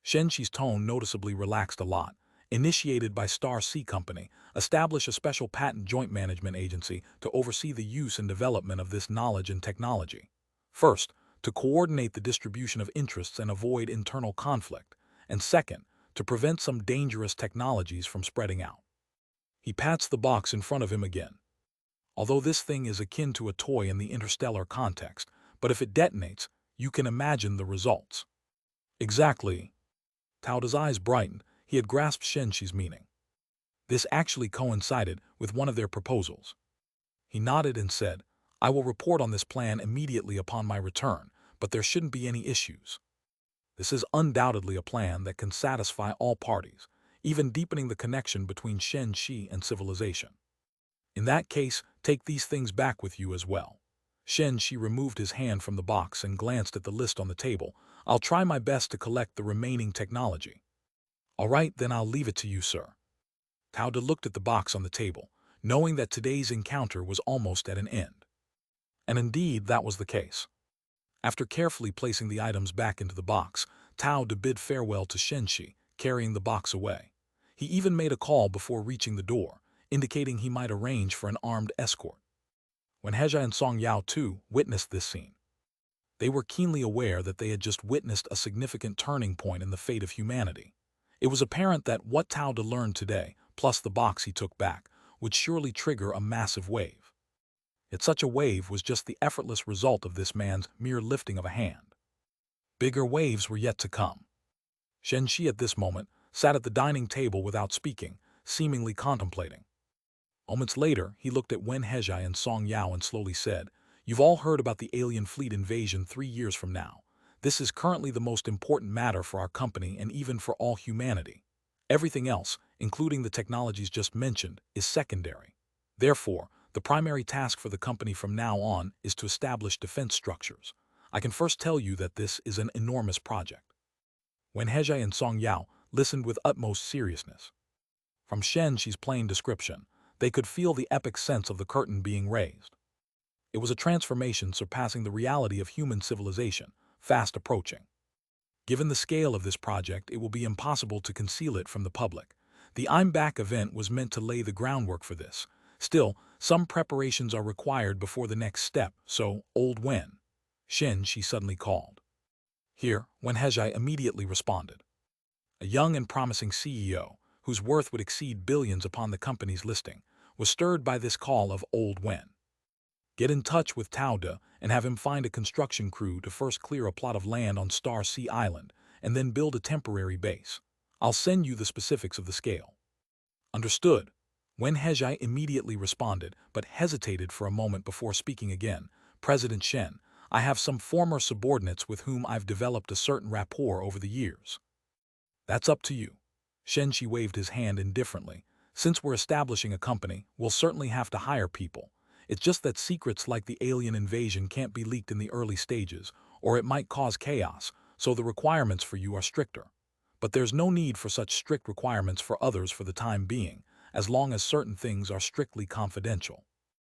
Shen Shi's tone noticeably relaxed a lot. "Initiated by Star Sea Company, establish a special patent joint management agency to oversee the use and development of this knowledge and technology. First, to coordinate the distribution of interests and avoid internal conflict, and second, to prevent some dangerous technologies from spreading out." He pats the box in front of him again. "Although this thing is akin to a toy in the interstellar context, but if it detonates, you can imagine the results." "Exactly." Tao De's eyes brightened. He had grasped Shen Shi's meaning. This actually coincided with one of their proposals. He nodded and said, "I will report on this plan immediately upon my return, but there shouldn't be any issues. This is undoubtedly a plan that can satisfy all parties, even deepening the connection between Shen Shi and civilization. In that case, take these things back with you as well." Shen Shi removed his hand from the box and glanced at the list on the table. "I'll try my best to collect the remaining technology." "All right, then I'll leave it to you, sir." Tao De looked at the box on the table, knowing that today's encounter was almost at an end. And indeed, that was the case. After carefully placing the items back into the box, Tao De bid farewell to Shen Shi, carrying the box away. He even made a call before reaching the door, indicating he might arrange for an armed escort. When Hezha and Song Yao too witnessed this scene, they were keenly aware that they had just witnessed a significant turning point in the fate of humanity. It was apparent that what Tao De learned today, plus the box he took back, would surely trigger a massive wave. Yet such a wave was just the effortless result of this man's mere lifting of a hand. Bigger waves were yet to come. Shen Shi at this moment sat at the dining table without speaking, seemingly contemplating. Moments later, he looked at Wen Hezhai and Song Yao and slowly said, "You've all heard about the alien fleet invasion 3 years from now. This is currently the most important matter for our company and even for all humanity. Everything else, including the technologies just mentioned, is secondary. Therefore, the primary task for the company from now on is to establish defense structures. I can first tell you that this is an enormous project. Wen Hezhai and Song Yao listened with utmost seriousness. From Shen Shi's plain description, they could feel the epic sense of the curtain being raised. It was a transformation surpassing the reality of human civilization, fast approaching. Given the scale of this project, it will be impossible to conceal it from the public. The I'm Back event was meant to lay the groundwork for this. Still, some preparations are required before the next step, so, Old Wen, Shen Shi suddenly called. Here, Wen Hezhai immediately responded. A young and promising CEO, whose worth would exceed billions upon the company's listing, was stirred by this call of Old Wen. Get in touch with Tao De and have him find a construction crew to first clear a plot of land on Star Sea Island and then build a temporary base. I'll send you the specifics of the scale. Understood. Wen Hezhai immediately responded, but hesitated for a moment before speaking again. President Shen, I have some former subordinates with whom I've developed a certain rapport over the years. That's up to you. Shen Shi waved his hand indifferently. Since we're establishing a company, we'll certainly have to hire people. It's just that secrets like the alien invasion can't be leaked in the early stages, or it might cause chaos, so the requirements for you are stricter. But there's no need for such strict requirements for others for the time being, as long as certain things are strictly confidential.